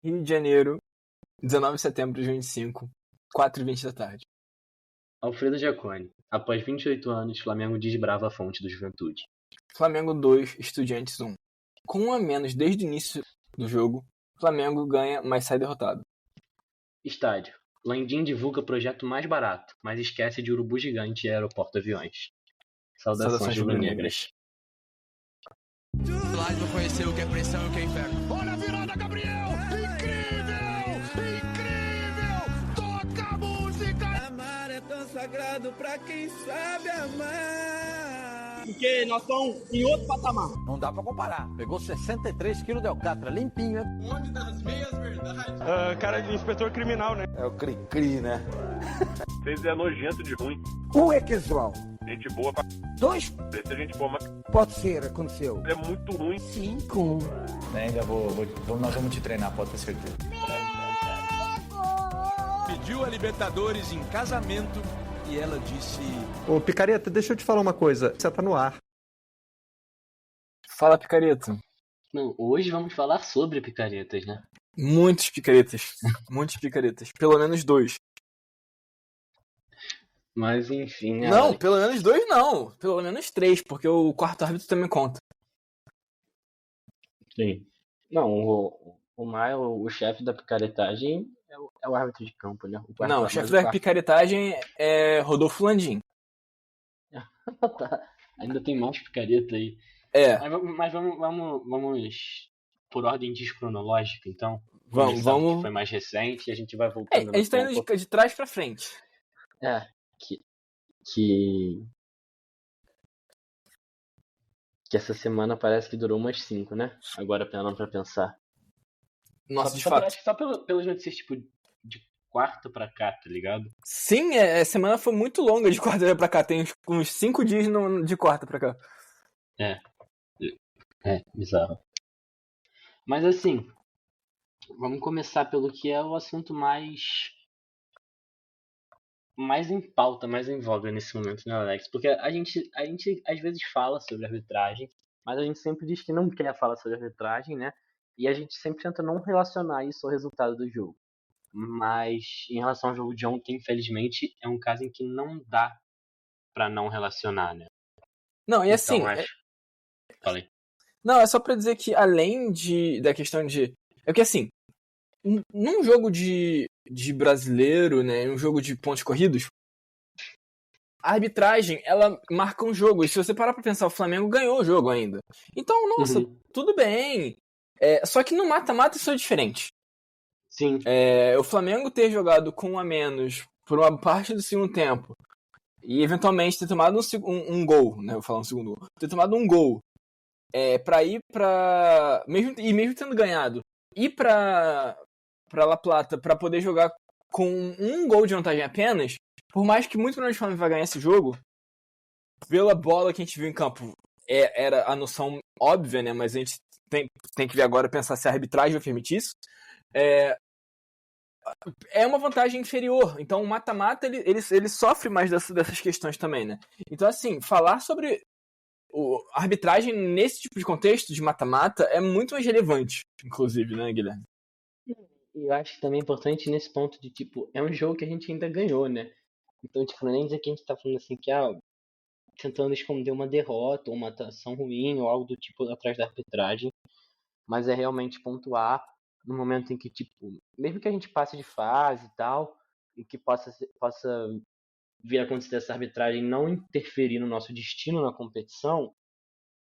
Rio de Janeiro, 19 de setembro de 2025, 4h20 da tarde. Alfredo Jaconi. Após 28 anos, Flamengo desbrava a fonte do Juventude. Flamengo 2, Estudiantes 1. Com 1 a menos desde o início do jogo, Flamengo ganha, mas sai derrotado. Estádio. Landim divulga projeto mais barato, mas esquece de urubu gigante e aeroporto aviões. Saudações rubro-negras. Lá ele não conheceu o que é pressão e o que é inferno. Olha a virada, Gabriel! Incrível! Incrível! Toca a música! Amar é tão sagrado pra quem sabe amar. Porque nós estamos em outro patamar. Não dá pra comparar. Pegou 63 quilos de alcatra, limpinho. Onde das meias verdades. Cara de inspetor criminal, né? É o cri-cri, né? Vocês é nojento de ruim. Um é casual. Gente boa pra... 2, Esse é gente boa, mas pode ser, aconteceu. é muito ruim. 5. Ainda nós vamos te treinar, pode ter certeza. Pediu a Libertadores em casamento e ela disse... Ô, Picareta, deixa eu te falar uma coisa. Você tá no ar. Fala, Picareta. Não, hoje vamos falar sobre picaretas, né? Muitos picaretas. Muitos picaretas. Pelo menos 2. Mas enfim, né? Não, pelo menos 2 não. Pelo menos 3, porque o quarto árbitro também conta. Sim. Não, o Maio, o chefe da picaretagem é o árbitro de campo, né? Não, o chefe da picaretagem é Rodolfo Landim. Tá. Ainda tem mais picareta aí. É. Mas vamos por ordem descronológica, então. Vamos. Que foi mais recente e a gente vai voltando. A gente tá indo de trás pra frente. Que essa semana parece que durou umas 5, né? Agora parando pra pensar. Nossa, de fato. Acho que só pelas notícias, tipo, de quarta pra cá, tá ligado? Sim, a semana foi muito longa de quarta pra cá. Tem uns 5 dias de quarta pra cá. Bizarro. Mas assim, vamos começar pelo que é o assunto mais em pauta, mais em voga nesse momento, né, Alex? Porque a gente às vezes fala sobre arbitragem, mas a gente sempre diz que não quer falar sobre arbitragem, né? E a gente sempre tenta não relacionar isso ao resultado do jogo. Mas em relação ao jogo de ontem, infelizmente, é um caso em que não dá pra não relacionar, né? Não, e assim... Falei. Não, é só pra dizer que além da questão de... É que assim, num jogo de brasileiro, né, um jogo de pontos corridos, a arbitragem, ela marca um jogo. E se você parar pra pensar, o Flamengo ganhou o jogo ainda. Então, nossa, tudo bem. Só que no mata-mata isso é diferente. Sim. O Flamengo ter jogado com 1 a menos por uma parte do segundo tempo e eventualmente ter tomado um gol, né, vou falar um segundo gol, ter tomado um gol pra ir pra... Mesmo tendo ganhado, ir pra La Plata pra poder jogar com um gol de vantagem apenas, por mais que muito provavelmente o Flamengo vai ganhar esse jogo, pela bola que a gente viu em campo, era a noção óbvia, né? Mas a gente tem que ver agora, pensar se a arbitragem vai permitir isso. É uma vantagem inferior. Então o mata-mata, ele sofre mais dessas questões também, né? Então, assim, falar sobre a arbitragem nesse tipo de contexto de mata-mata é muito mais relevante, inclusive, né, Guilherme? E eu acho também importante nesse ponto de, tipo, é um jogo que a gente ainda ganhou, né? Então, tipo, nem dizer que a gente tá falando assim que, tentando esconder uma derrota ou uma atuação ruim ou algo do tipo atrás da arbitragem, mas é realmente pontuar no momento em que, tipo, mesmo que a gente passe de fase e tal, e que possa vir a acontecer essa arbitragem não interferir no nosso destino na competição,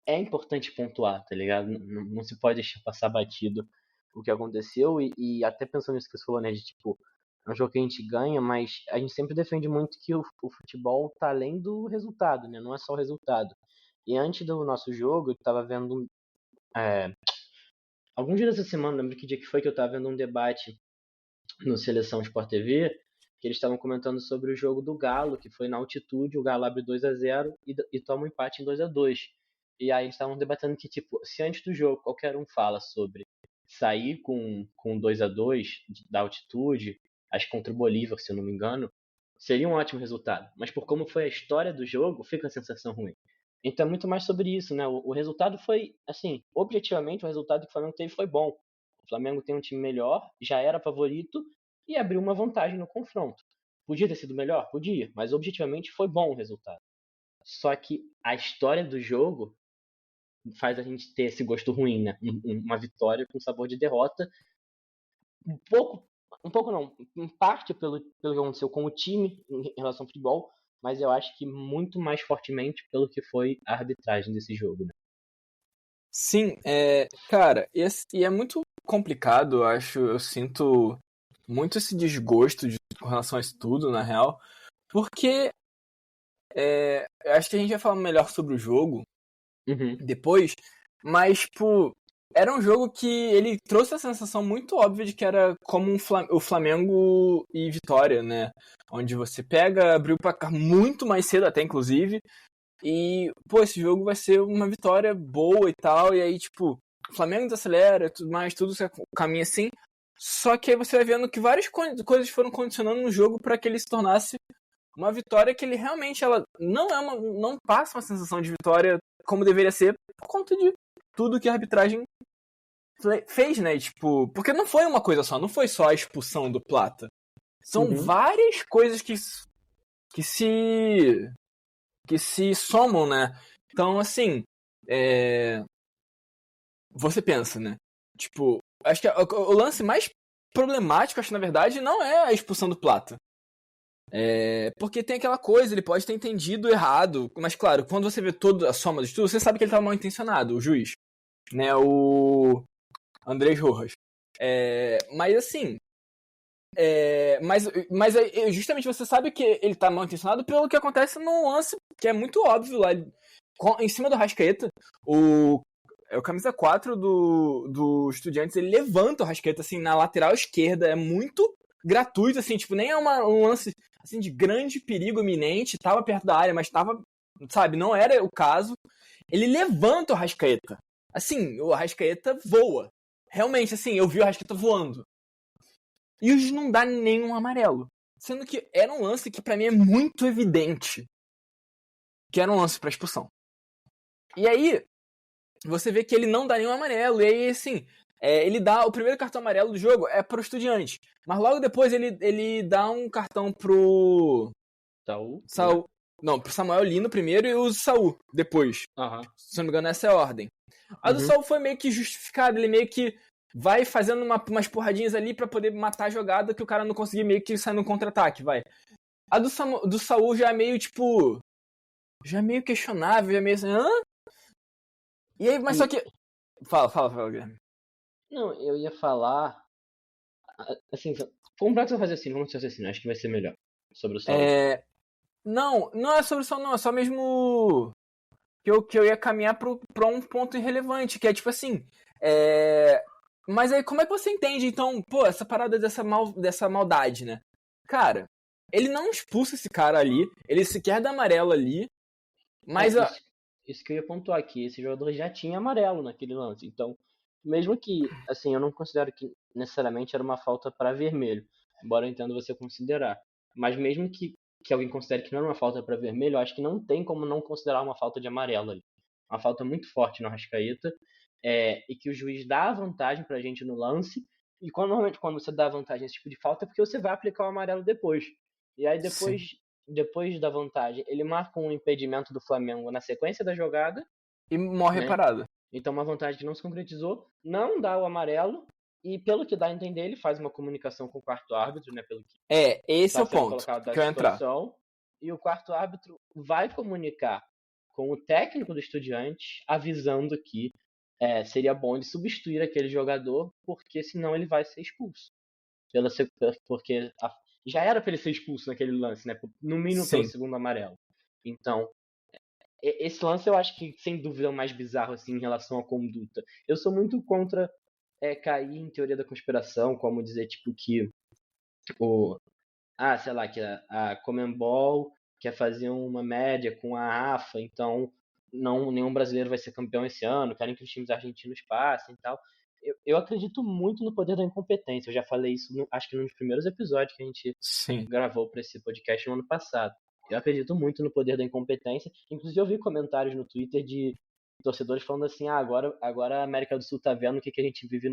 é importante pontuar, tá ligado? Não se pode deixar passar batido o que aconteceu e até pensando nisso que você falou, né, de tipo, é um jogo que a gente ganha, mas a gente sempre defende muito que o futebol tá além do resultado, né, não é só o resultado. E antes do nosso jogo, eu tava vendo alguns dias dessa semana, lembro que dia que foi que eu tava vendo um debate no Seleção Sport TV, que eles estavam comentando sobre o jogo do Galo, que foi na altitude, o Galo abre 2-0 e toma um empate em 2-2. E aí eles estavam debatendo que, tipo, se antes do jogo qualquer um fala sobre sair com 2-2 da altitude, acho que contra o Bolívar, se eu não me engano, seria um ótimo resultado. Mas por como foi a história do jogo, fica a sensação ruim. Então é muito mais sobre isso, né? O resultado foi, assim, objetivamente, o resultado que o Flamengo teve foi bom. O Flamengo tem um time melhor, já era favorito e abriu uma vantagem no confronto. Podia ter sido melhor? Podia, mas objetivamente foi bom o resultado. Só que a história do jogo faz a gente ter esse gosto ruim, né? Uma vitória com sabor de derrota. Um pouco não, em parte pelo que aconteceu com o time em relação ao futebol, mas eu acho que muito mais fortemente pelo que foi a arbitragem desse jogo, né? Sim, cara, e é muito complicado, eu acho, eu sinto muito esse desgosto com relação a isso tudo, na real, porque eu acho que a gente vai falar melhor sobre o jogo depois, mas, tipo, era um jogo que ele trouxe a sensação muito óbvia de que era como o Flamengo e Vitória, né? Onde você abriu o placar muito mais cedo até, inclusive, e, pô, esse jogo vai ser uma vitória boa e tal, e aí, tipo, o Flamengo desacelera, tudo mais, tudo caminha assim, só que aí você vai vendo que várias coisas foram condicionando no jogo para que ele se tornasse uma vitória que ele realmente, ela não passa uma sensação de vitória como deveria ser, por conta de tudo que a arbitragem fez, né? Tipo, porque não foi uma coisa só, não foi só a expulsão do Plata. São várias coisas que se somam, né? Então, assim, você pensa, né? Tipo, acho que o lance mais problemático, acho que na verdade, não é a expulsão do Plata. Porque tem aquela coisa, ele pode ter entendido errado, mas claro, quando você vê toda a soma de tudo, você sabe que ele estava mal intencionado, o juiz, né? O Andrés Rojas. Mas assim, mas justamente você sabe que ele tá mal intencionado pelo que acontece num lance que é muito óbvio lá. Em cima do Rascaeta, o camisa 4 do Estudiantes, ele levanta o Rascaeta assim na lateral esquerda, é muito gratuito, assim, tipo, nem é um lance assim, de grande perigo iminente, tava perto da área, mas tava, sabe, não era o caso. Ele levanta o Rascaeta. Assim, o Rascaeta voa. Realmente, assim, eu vi o Rascaeta voando. E o juiz não dá nenhum amarelo. Sendo que era um lance que pra mim é muito evidente que era um lance pra expulsão. E aí, você vê que ele não dá nenhum amarelo. E aí, assim, ele dá o primeiro cartão amarelo do jogo pro Estudiante. Mas logo depois ele dá um cartão pro Saul. Não, pro Samuel Lino primeiro e o Saul depois. Se não me engano, essa é a ordem. A do Saul foi meio que justificada. Ele meio que vai fazendo umas porradinhas ali pra poder matar a jogada que o cara não conseguir meio que sair no contra-ataque, vai. A do Saul já é meio, tipo... Já é meio questionável, já é meio assim... Hã? E aí, mas só que... Fala, Guilherme. Não, eu ia falar... Assim, vamos seu raciocínio, acho que vai ser melhor. Sobre o Saul. Não é sobre o Saul, não. É só mesmo... Que eu ia caminhar pra um ponto irrelevante, que é tipo assim... Mas aí, como é que você entende, então, pô, essa parada dessa maldade, né? Cara, ele não expulsa esse cara ali, ele sequer dá amarelo ali, mas... Isso que eu ia pontuar aqui, esse jogador já tinha amarelo naquele lance, então, mesmo que, assim, eu não considero que necessariamente era uma falta para vermelho, embora eu entenda você considerar, mas mesmo que alguém considere que não era uma falta para vermelho, eu acho que não tem como não considerar uma falta de amarelo ali. Uma falta muito forte no Arrascaeta, e que o juiz dá a vantagem pra gente no lance, e normalmente quando você dá vantagem nesse tipo de falta é porque você vai aplicar o amarelo depois. E aí depois da vantagem, ele marca um impedimento do Flamengo na sequência da jogada. E morre, né? Parada. Então uma vantagem que não se concretizou, não dá o amarelo, e pelo que dá a entender, ele faz uma comunicação com o quarto árbitro, né? Pelo que esse é o ponto que eu ia entrar. E o quarto árbitro vai comunicar com o técnico do Estudiante, avisando que seria bom ele substituir aquele jogador, porque senão ele vai ser expulso. Porque já era para ele ser expulso naquele lance, né? No mínimo pelo segundo amarelo. Então, esse lance eu acho que, sem dúvida, é o mais bizarro assim, em relação à conduta. Eu sou muito contra cair em teoria da conspiração, como dizer, tipo, que sei lá, que a Conmebol quer fazer uma média com a AFA, então nenhum brasileiro vai ser campeão esse ano, querem que os times argentinos passem e tal. Eu acredito muito no poder da incompetência. Eu já falei isso, acho que nos primeiros episódios que a gente gravou para esse podcast no ano passado. Eu acredito muito no poder da incompetência. Inclusive eu vi comentários no Twitter de torcedores falando assim, agora a América do Sul tá vendo o que a gente vive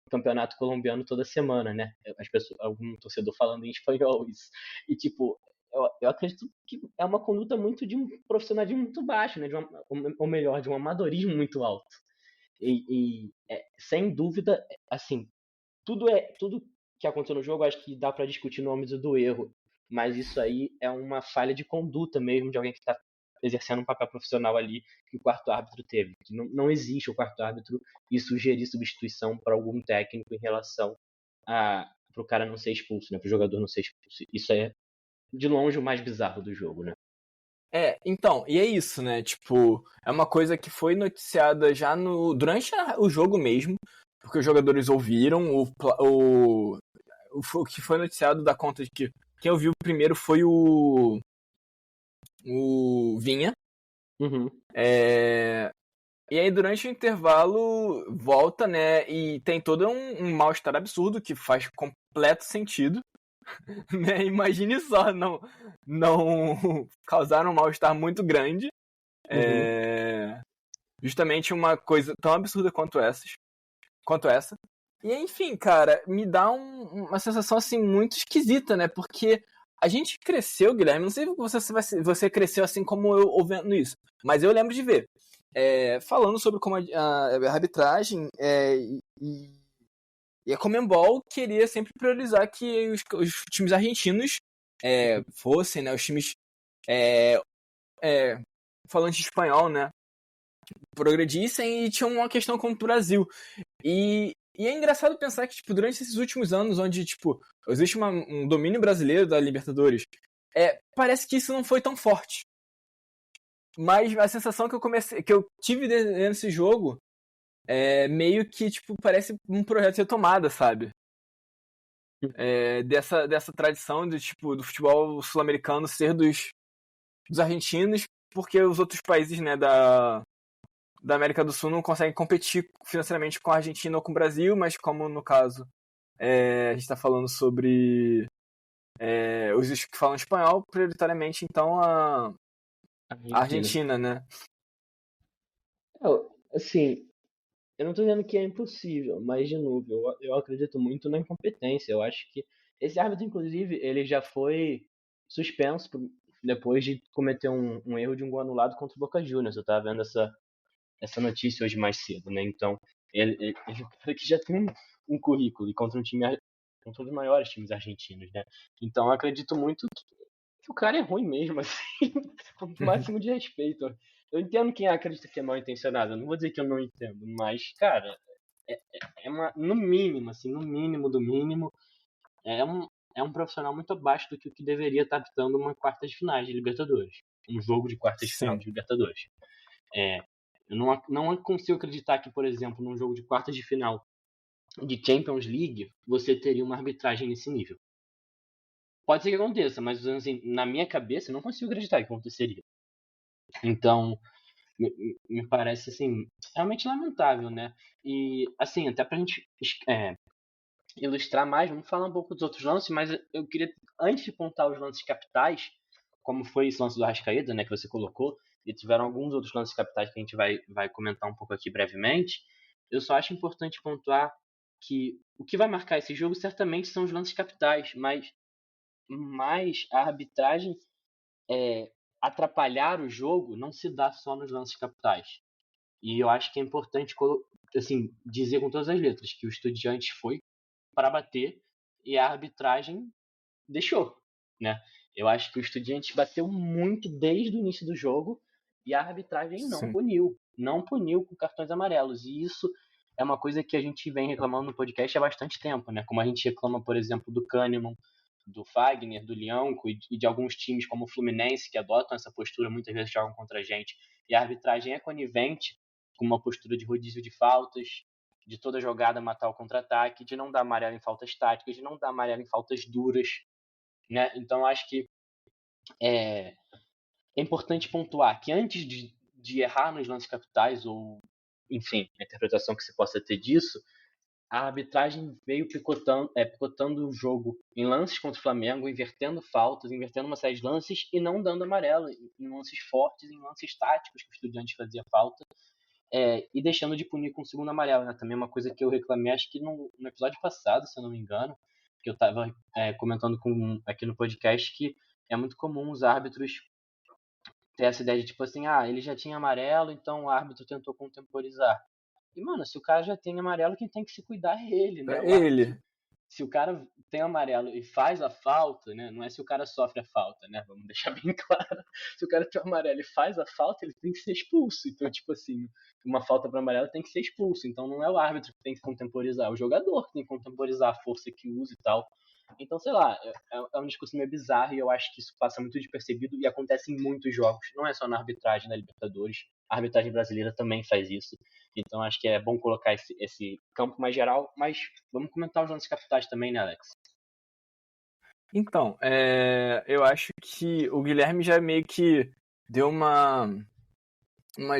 campeonato colombiano toda semana, né? As pessoas, algum torcedor falando em espanhol isso. E, tipo, eu acredito que é uma conduta muito de um profissionalismo muito baixo, né? Ou melhor, de um amadorismo muito alto. Sem dúvida, assim, tudo que aconteceu no jogo, acho que dá pra discutir no âmbito do erro, mas isso aí é uma falha de conduta mesmo de alguém que tá exercendo um papel profissional ali que o quarto árbitro teve. Que não existe o quarto árbitro e sugerir substituição para algum técnico em relação para o cara não ser expulso, né? Para o jogador não ser expulso. Isso é de longe o mais bizarro do jogo, né? Então, e é isso, né? Tipo, é uma coisa que foi noticiada já durante o jogo mesmo, porque os jogadores ouviram o que foi noticiado da conta de que quem ouviu primeiro foi o Vinha. Uhum. E aí, durante o intervalo, volta, né? E tem todo um mal-estar absurdo que faz completo sentido. Né? Imagine só, não causar um mal-estar muito grande. Justamente uma coisa tão absurda quanto essa. E enfim, cara, me dá uma sensação assim muito esquisita, né? Porque a gente cresceu, Guilherme, não sei se você cresceu assim como eu ouvindo isso, mas eu lembro de ver. Falando sobre como a arbitragem e a Conmebol queria sempre priorizar que os times argentinos fossem, né, os times falantes de espanhol, né, progredissem, e tinha uma questão com o Brasil. E é engraçado pensar que, tipo, durante esses últimos anos, onde, tipo, existe um domínio brasileiro da Libertadores, parece que isso não foi tão forte. Mas a sensação que eu tive nesse jogo meio que, tipo, parece um projeto de retomada, sabe? Dessa tradição do futebol sul-americano ser dos argentinos, porque os outros países, né, da América do Sul não conseguem competir financeiramente com a Argentina ou com o Brasil, mas como no caso a gente está falando sobre os que falam espanhol, prioritariamente então a Argentina, né? Assim, eu não tô dizendo que é impossível, mas de novo, eu acredito muito na incompetência. Eu acho que esse árbitro, inclusive, ele já foi suspenso depois de cometer um erro de um gol anulado contra o Boca Juniors. Eu tava vendo essa notícia hoje mais cedo, né? Então, ele é um cara que já tem um currículo e contra um dos maiores times argentinos, né? Então, eu acredito muito que o cara é ruim mesmo, assim, com o máximo de respeito. Eu entendo quem acredita que é mal intencionado, eu não vou dizer que eu não entendo, mas, cara, no mínimo, assim, no mínimo do mínimo, é um profissional muito abaixo do que o que deveria estar apitando uma quarta de finais de Libertadores. Um jogo de quartas de final de Libertadores. Eu não consigo acreditar que, por exemplo, num jogo de quartas de final de Champions League, você teria uma arbitragem nesse nível. Pode ser que aconteça, mas assim, na minha cabeça eu não consigo acreditar que aconteceria. Então, me parece assim, realmente lamentável, né? E assim, até pra gente ilustrar mais, vamos falar um pouco dos outros lances, mas eu queria, antes de contar os lances capitais, como foi esse lance do Arrascaeta, né, que você colocou, e tiveram alguns outros lances capitais que a gente vai comentar um pouco aqui brevemente, eu só acho importante pontuar que o que vai marcar esse jogo certamente são os lances capitais, mas a arbitragem atrapalhar o jogo não se dá só nos lances capitais. E eu acho que é importante assim, dizer com todas as letras que o Estudiantes foi para bater e a arbitragem deixou, né? Eu acho que o Estudiantes bateu muito desde o início do jogo e a arbitragem não puniu com cartões amarelos. E isso é uma coisa que a gente vem reclamando no podcast há bastante tempo, né? Como a gente reclama, por exemplo, do Kahneman, do Fagner, do Lianco e de alguns times como o Fluminense que adotam essa postura, muitas vezes jogam contra a gente. E a arbitragem é conivente com uma postura de rodízio de faltas, de toda jogada matar o contra-ataque, de não dar amarelo em faltas táticas, de não dar amarelo em faltas duras, né? Então acho que é importante pontuar que antes de errar nos lances capitais, ou enfim, a interpretação que se possa ter disso, a arbitragem veio picotando o jogo em lances contra o Flamengo, invertendo faltas, invertendo uma série de lances e não dando amarelo em lances fortes, em lances táticos que o Estudiantes fazia falta. E deixando de punir com o segundo amarelo, né? Também é uma coisa que eu reclamei, acho que no episódio passado, se eu não me engano, que eu tava comentando aqui no podcast, que é muito comum os árbitros ter essa ideia de tipo assim, ele já tinha amarelo, então o árbitro tentou contemporizar. E, mano, se o cara já tem amarelo, quem tem que se cuidar é ele, né? Ele. Se o cara tem amarelo e faz a falta, né? Não é se o cara sofre a falta, né? Vamos deixar bem claro. Se o cara tem amarelo e faz a falta, ele tem que ser expulso. Então, tipo assim, uma falta para amarelo tem que ser expulso. Então não é o árbitro que tem que contemporizar, é o jogador que tem que contemporizar a força que usa e tal. Então, sei lá, é um discurso meio bizarro e eu acho que isso passa muito despercebido e acontece em muitos jogos. Não é só na arbitragem da Libertadores, a arbitragem brasileira também faz isso. Então, acho que é bom colocar esse campo mais geral, mas vamos comentar os lances capitais também, né, Alex? Então, eu acho que o Guilherme já meio que deu uma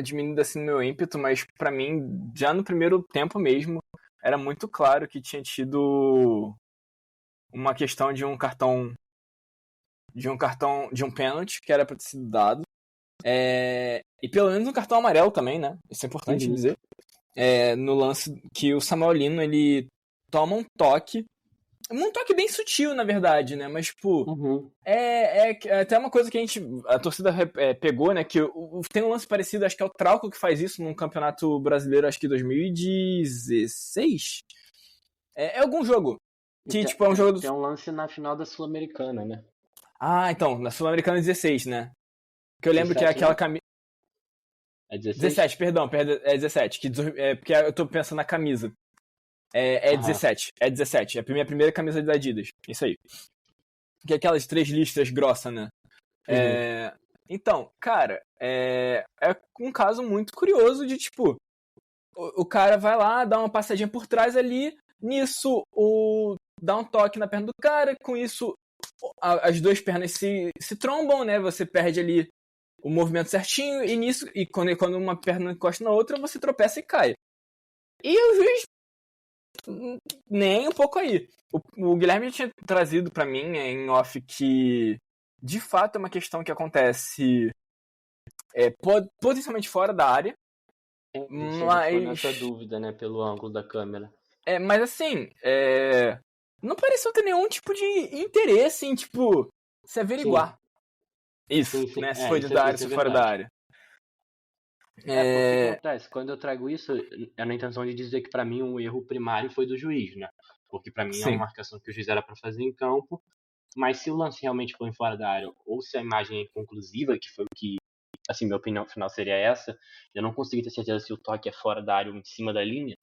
diminuída assim no meu ímpeto, mas pra mim, já no primeiro tempo mesmo, era muito claro que tinha tido uma questão de um pênalti que era pra ter sido dado. E pelo menos um cartão amarelo também, né? Isso é importante dizer. No lance que o Samuel Lino, ele toma um toque bem sutil, na verdade, né? Mas, tipo, é até uma coisa que a torcida pegou, né? Que tem um lance parecido, acho que é o Trauco que faz isso num campeonato brasileiro, acho que 2016. É algum jogo. Que, tipo, é um jogo Tem um lance na final da Sul-Americana, né? Então, na Sul-Americana 16, né? Que eu lembro 17, que é aquela camisa... É 16? 17, perdão, é 17. Porque eu tô pensando na camisa. É 17. É 17. É a minha primeira camisa da Adidas. Isso aí. Que é aquelas 3 listras grossas, né? Então, cara, é um caso muito curioso de, tipo, o cara vai lá, dá uma passadinha por trás ali, nisso dá um toque na perna do cara, com isso as duas pernas se trombam, né? Você perde ali o movimento certinho, e quando uma perna encosta na outra, você tropeça e cai. E o juiz nem um pouco aí. O Guilherme tinha trazido pra mim em off que de fato é uma questão que acontece potencialmente fora da área. Mas ficou nessa dúvida, né, pelo ângulo da câmera. Mas assim, não pareceu ter nenhum tipo de interesse em, tipo, se averiguar. Isso, né? Se foi da área, se fora da área. Porque o que acontece? Quando eu trago isso, é na intenção de dizer que pra mim o erro primário foi do juiz, né? Porque pra mim é uma marcação que o juiz era pra fazer em campo, mas se o lance realmente foi fora da área, ou se a imagem é inconclusiva, que foi o que, assim, minha opinião final seria essa, eu não consegui ter certeza se o toque é fora da área ou em cima da linha,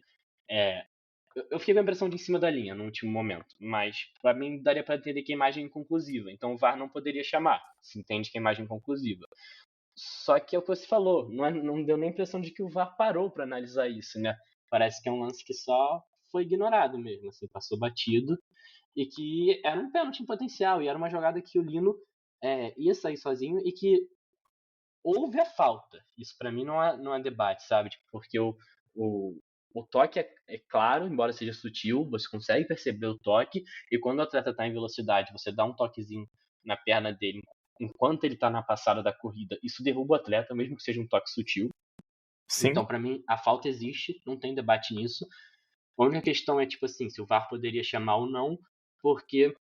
eu fiquei com a impressão de em cima da linha no último momento, mas pra mim daria pra entender que a imagem é inconclusiva, então o VAR não poderia chamar, se entende que a imagem é inconclusiva. Só que é o que você falou, não deu nem a impressão de que o VAR parou pra analisar isso, né? Parece que é um lance que só foi ignorado mesmo, assim, passou batido, e que era um pênalti em potencial, e era uma jogada que o Lino ia sair sozinho, e que houve a falta. Isso pra mim não é debate, sabe? Tipo, porque o toque é claro, embora seja sutil, você consegue perceber o toque, e quando o atleta está em velocidade, você dá um toquezinho na perna dele enquanto ele está na passada da corrida, isso derruba o atleta, mesmo que seja um toque sutil. Sim. Então, para mim, a falta existe, não tem debate nisso. A única questão é, tipo assim, se o VAR poderia chamar ou não, porque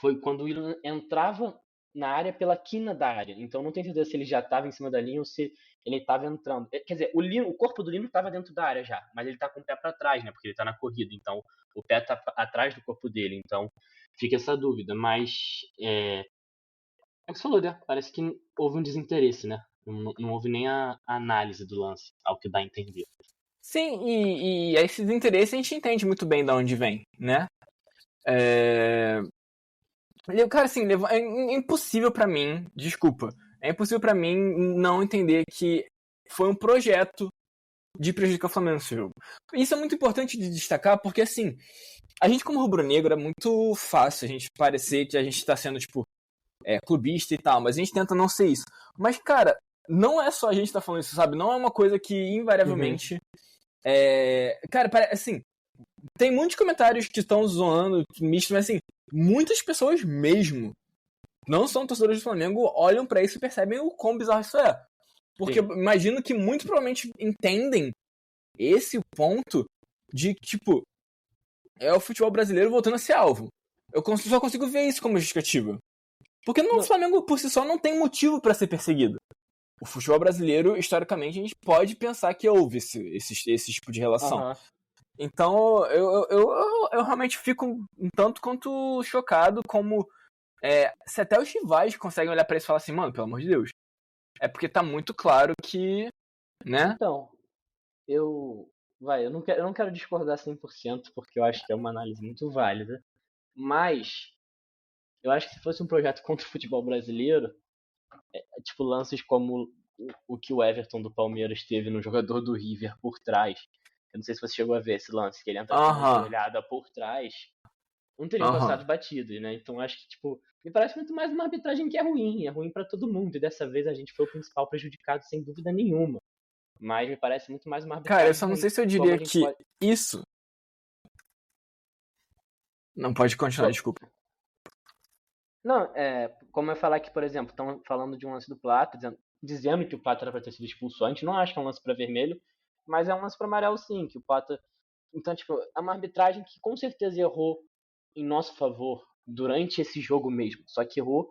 foi quando o Willian entrava na área pela quina da área. Então não tenho certeza se ele já estava em cima da linha ou se ele estava entrando. Quer dizer, o corpo do Lino estava dentro da área já, mas ele está com o pé para trás, né? Porque ele está na corrida. Então o pé está atrás do corpo dele. Então fica essa dúvida. Mas é o que você falou, né? Parece que houve um desinteresse, né? Não houve nem a análise do lance, ao que dá a entender. Sim, e esse desinteresse a gente entende muito bem de onde vem, né? Cara, assim, é impossível pra mim, desculpa, é impossível pra mim não entender que foi um projeto de prejudicar o Flamengo nesse jogo. Isso é muito importante de destacar, porque, assim, a gente como rubro-negro é muito fácil a gente parecer que a gente tá sendo, tipo, clubista e tal, mas a gente tenta não ser isso. Mas, cara, não é só a gente tá falando isso, sabe? Não é uma coisa que, invariavelmente... Cara, assim, tem muitos comentários que estão zoando, misto, mas, assim, muitas pessoas mesmo, não são torcedores do Flamengo, olham pra isso e percebem o quão bizarro isso é. Porque Sim. imagino que muito provavelmente entendem esse ponto de, tipo, é o futebol brasileiro voltando a ser alvo. Eu só consigo ver isso como justificativa. Porque o Flamengo, por si só, não tem motivo pra ser perseguido. O futebol brasileiro, historicamente, a gente pode pensar que houve esse tipo de relação. Então, eu realmente fico um tanto quanto chocado como se até os rivais conseguem olhar pra isso e falar assim, mano, pelo amor de Deus. É porque tá muito claro que, né? Então, eu não quero discordar 100% porque eu acho que é uma análise muito válida, mas eu acho que se fosse um projeto contra o futebol brasileiro, tipo lances como o que o Everton do Palmeiras teve no jogador do River por trás. Eu não sei se você chegou a ver esse lance, que ele entra com uma olhada por trás. Não teriam passado batidos, né? Então acho que, tipo, me parece muito mais uma arbitragem que é ruim pra todo mundo. E dessa vez a gente foi o principal prejudicado, sem dúvida nenhuma. Mas me parece muito mais uma arbitragem. Cara, eu só não sei se eu diria que isso. Não, pode continuar, desculpa. Não, como eu falar que, por exemplo, estão falando de um lance do Plata, dizendo que o Plata era pra ter sido expulso antes, não acho que é um lance pra vermelho, mas é um lance pra amarelo sim, que o Plata. Então, tipo, é uma arbitragem que com certeza errou em nosso favor durante esse jogo mesmo. Só que errou,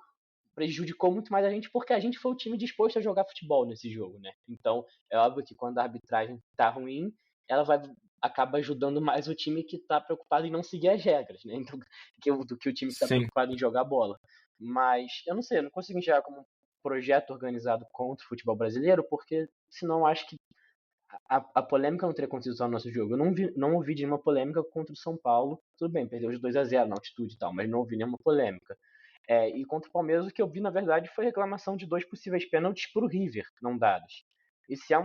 prejudicou muito mais a gente porque a gente foi o time disposto a jogar futebol nesse jogo, né? Então, é óbvio que quando a arbitragem tá ruim, ela acaba ajudando mais o time que tá preocupado em não seguir as regras, né? Então, do que o time que tá preocupado em jogar bola. Mas, eu não sei, eu não consigo enxergar como um projeto organizado contra o futebol brasileiro, porque senão eu acho que a polêmica não teria acontecido só no nosso jogo. Eu não ouvi de nenhuma polêmica contra o São Paulo. Tudo bem, perdeu de 2-0 na altitude e tal, mas não ouvi nenhuma polêmica. E contra o Palmeiras, o que eu vi, na verdade, foi reclamação de 2 possíveis pênaltis pro River, não dados. E se é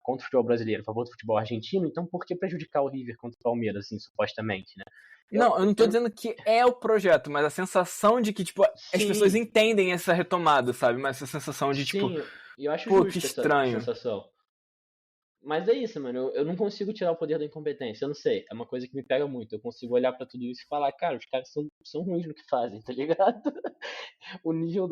contra o futebol brasileiro, a favor do futebol argentino, então por que prejudicar o River contra o Palmeiras, assim, supostamente, né? Não, eu não tô dizendo que é o projeto, mas a sensação de que, tipo, as pessoas entendem essa retomada, sabe? Mas essa sensação de, tipo, eu acho pô, justa que estranho. essa sensação. Mas é isso, mano. Eu não consigo tirar o poder da incompetência. Eu não sei. É uma coisa que me pega muito. Eu consigo olhar pra tudo isso e falar, cara, os caras são ruins no que fazem, tá ligado? O nível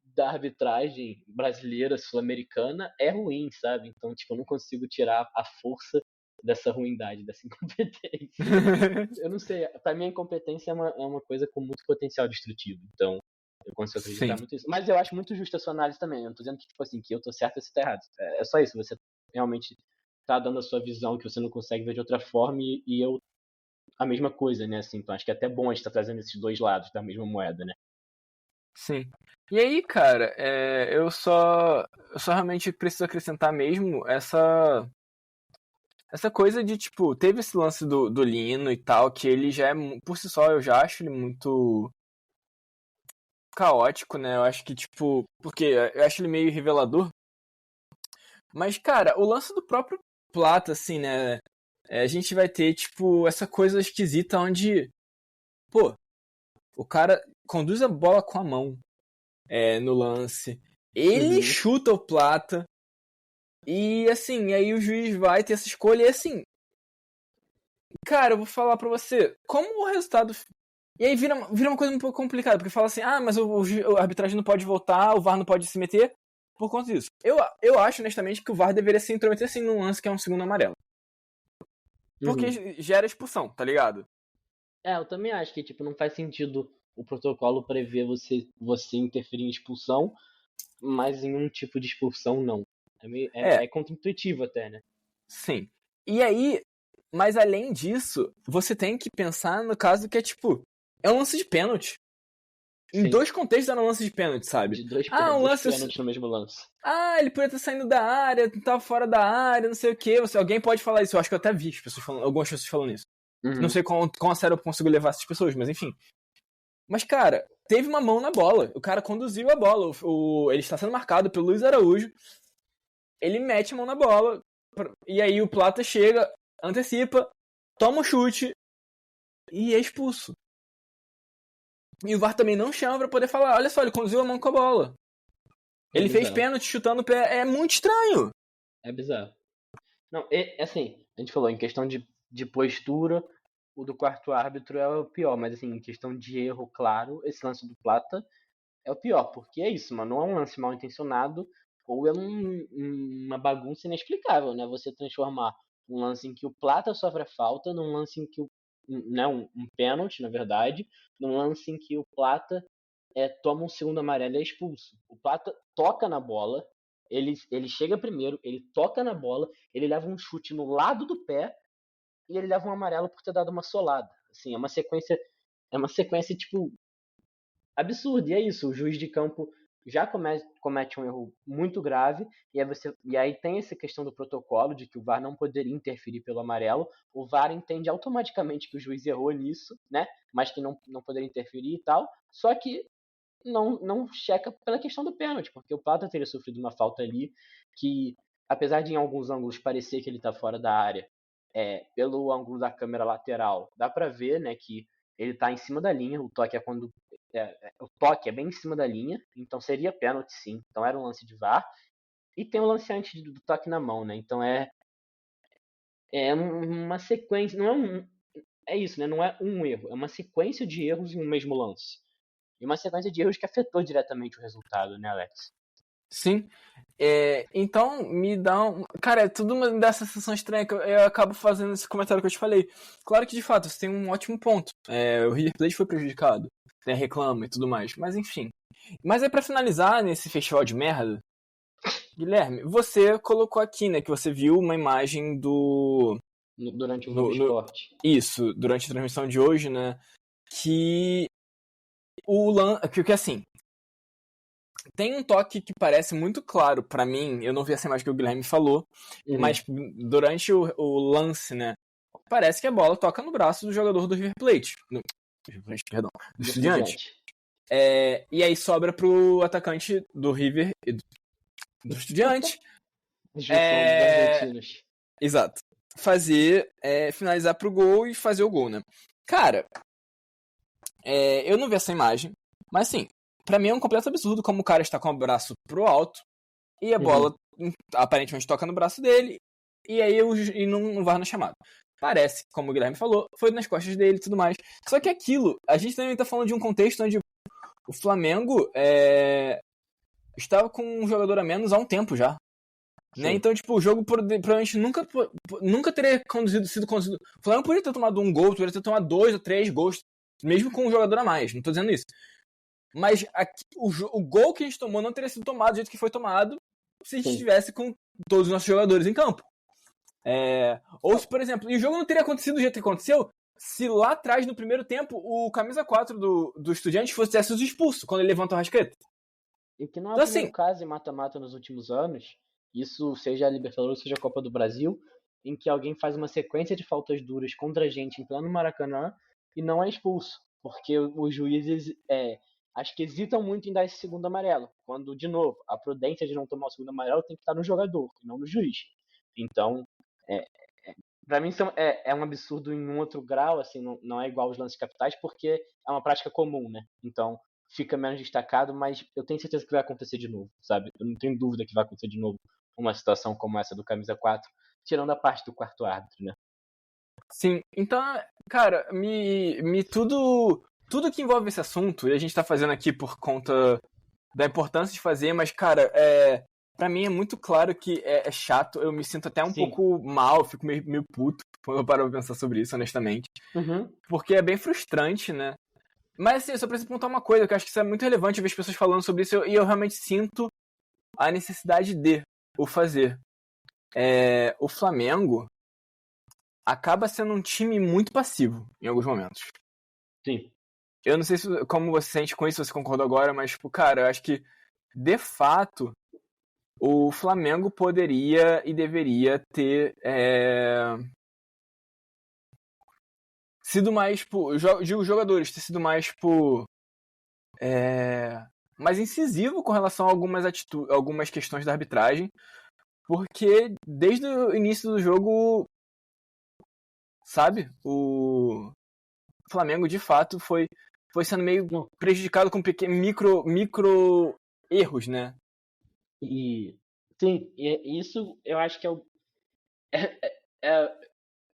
da arbitragem brasileira, sul-americana, é ruim, sabe? Então, tipo, eu não consigo tirar a força dessa ruindade, dessa incompetência. Eu não sei. Pra mim, a incompetência é uma coisa com muito potencial destrutivo. Então, eu consigo acreditar muito nisso. Mas eu acho muito justa a sua análise também. Eu não tô dizendo que, tipo assim, que eu tô certo e você tá errado. É só isso. Você realmente tá dando a sua visão que você não consegue ver de outra forma e eu a mesma coisa, né? Assim, então acho que é até bom a gente estar trazendo esses dois lados da mesma moeda, né? Sim. E aí, cara, eu só realmente preciso acrescentar mesmo essa coisa de, tipo, teve esse lance do Lino e tal, que ele já é, por si só, eu já acho ele muito caótico, né? Eu acho que, tipo, porque eu acho ele meio revelador. Mas, cara, o lance do próprio Plata, assim, né? A gente vai ter, tipo, essa coisa esquisita onde, pô, o cara conduz a bola com a mão no lance. Ele chuta o Plata. E, assim, aí o juiz vai ter essa escolha. E, assim, cara, eu vou falar pra você, como o resultado... E aí vira uma coisa um pouco complicada, porque fala assim, mas a arbitragem não pode voltar, o VAR não pode se meter por conta disso. Eu acho, honestamente, que o VAR deveria se intrometer sim num lance que é um segundo amarelo. Porque gera expulsão, tá ligado? Eu também acho que, tipo, não faz sentido o protocolo prever você interferir em expulsão, mas em um tipo de expulsão não. É contra-intuitivo até, né? Sim. E aí, mas além disso, você tem que pensar no caso que é, tipo, é um lance de pênalti. Em dois contextos era um lance de pênalti, sabe? De dois pênaltis no mesmo lance. Ele podia estar saindo da área, tava fora da área, não sei o quê. Alguém pode falar isso. Eu acho que eu até vi algumas pessoas falando isso. Não sei quão a sério eu consigo levar essas pessoas, mas enfim. Mas, cara, teve uma mão na bola. O cara conduziu a bola. Ele está sendo marcado pelo Luiz Araújo. Ele mete a mão na bola. E aí o Plata chega, antecipa, toma um chute e é expulso. E o VAR também não chama pra poder falar, olha só, ele conduziu a mão com a bola. Ele fez pênalti chutando o pé. É muito estranho. É bizarro. Não, assim, a gente falou, em questão de postura, o do quarto árbitro é o pior, mas assim, em questão de erro, claro, esse lance do Plata é o pior, porque é isso, mano, não é um lance mal intencionado, ou é uma bagunça inexplicável, né? Você transformar um lance em que o Plata sofre a falta num lance em que né, um pênalti, na verdade, num lance em que o Plata toma um segundo amarelo e é expulso. O Plata toca na bola, ele chega primeiro, ele toca na bola, ele leva um chute no lado do pé e ele leva um amarelo por ter dado uma solada. Assim, é uma sequência tipo absurda. E é isso, o juiz de campo já comete um erro muito grave, e aí tem essa questão do protocolo de que o VAR não poderia interferir pelo amarelo. O VAR entende automaticamente que o juiz errou nisso, né? Mas que não poderia interferir e tal. Só que não checa pela questão do pênalti, porque o Plata teria sofrido uma falta ali que, apesar de em alguns ângulos parecer que ele está fora da área, pelo ângulo da câmera lateral, dá para ver, né, que ele está em cima da linha. O toque o toque é bem em cima da linha, então seria pênalti sim. Então era um lance de VAR. E tem o lance antes do toque na mão, né? Então é uma sequência, é isso, né? Não é um erro, é uma sequência de erros em um mesmo lance. E uma sequência de erros que afetou diretamente o resultado, né, Alex? Sim. Então, me dá um... Cara, é tudo uma dessa sensação estranha que eu acabo fazendo esse comentário que eu te falei. Claro que, de fato, você tem um ótimo ponto. O River Plate foi prejudicado. Reclama e tudo mais. Mas, enfim. Mas aí, pra finalizar nesse festival de merda, Guilherme, você colocou aqui, né, que você viu uma imagem do... Durante o Globo Esporte. Isso, durante a transmissão de hoje, né, que que assim, tem um toque que parece muito claro pra mim. Eu não vi essa imagem que o Guilherme falou, mas durante o lance, né, parece que a bola toca no braço do jogador do River Plate. Do Estudiante. E aí sobra pro atacante do River e do Estudiante. Exato. Finalizar pro gol e fazer o gol, né? Cara, eu não vi essa imagem, mas assim, pra mim é um completo absurdo como o cara está com o braço pro alto e a bola aparentemente toca no braço dele e aí e não vai na chamada. Parece, como o Guilherme falou, foi nas costas dele e tudo mais. Só que aquilo, a gente também tá falando de um contexto onde o Flamengo estava com um jogador a menos há um tempo já. Né? Então, tipo, o jogo provavelmente nunca teria sido conduzido. O Flamengo poderia ter tomado um gol, poderia ter tomado 2 ou 3 gols, mesmo com um jogador a mais, não tô dizendo isso. Mas aqui, o gol que a gente tomou não teria sido tomado do jeito que foi tomado se a gente estivesse com todos os nossos jogadores em campo. Ou se, por exemplo, e o jogo não teria acontecido do jeito que aconteceu se lá atrás, no primeiro tempo, o camisa 4 do Estudiantes fosse sido expulso quando ele levantou a rasqueta. E que não é o primeiro caso em mata-mata nos últimos anos, isso seja a Libertadores, seja a Copa do Brasil, em que alguém faz uma sequência de faltas duras contra a gente em plano Maracanã e não é expulso, porque os juízes acho que hesitam muito em dar esse segundo amarelo, quando, de novo, a prudência de não tomar o segundo amarelo tem que estar no jogador e não no juiz. Então, pra mim é um absurdo em um outro grau, assim, não é igual aos lances capitais, porque é uma prática comum, né? Então fica menos destacado, mas eu tenho certeza que vai acontecer de novo, sabe? Eu não tenho dúvida que vai acontecer de novo uma situação como essa do camisa 4, tirando a parte do quarto árbitro, né? Sim, então, cara, tudo que envolve esse assunto, e a gente tá fazendo aqui por conta da importância de fazer, mas, cara, pra mim é muito claro que é chato, eu me sinto até um pouco mal, fico meio puto quando eu paro pra pensar sobre isso, honestamente. Porque é bem frustrante, né? Mas, assim, eu só preciso perguntar uma coisa, que eu acho que isso é muito relevante ver as pessoas falando sobre isso, e eu realmente sinto a necessidade de o fazer. O Flamengo acaba sendo um time muito passivo em alguns momentos. Sim. Eu não sei como você sente com isso, se você concordou agora, mas, tipo, cara, eu acho que, de fato, o Flamengo poderia e deveria ter sido mais, tipo, digo, os jogadores, ter sido mais, tipo, mais incisivo com relação a algumas questões da arbitragem, porque desde o início do jogo, sabe, o Flamengo, de fato, foi sendo meio prejudicado com micro erros, né? Sim, isso eu acho que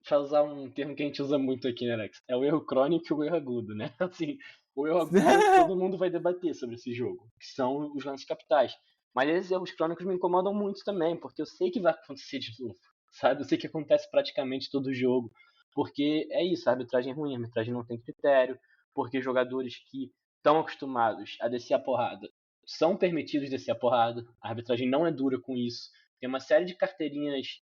pra usar um termo que a gente usa muito aqui, né, Alex? É o erro crônico e o erro agudo, né? Assim, o erro agudo todo mundo vai debater sobre esse jogo, que são os lances capitais. Mas esses erros crônicos me incomodam muito também, porque eu sei que vai acontecer de novo, sabe? Eu sei que acontece praticamente todo jogo, porque é isso, a arbitragem é ruim, a arbitragem não tem critério, porque jogadores que estão acostumados a descer a porrada são permitidos descer a porrada, a arbitragem não é dura com isso. Tem uma série de carteirinhas,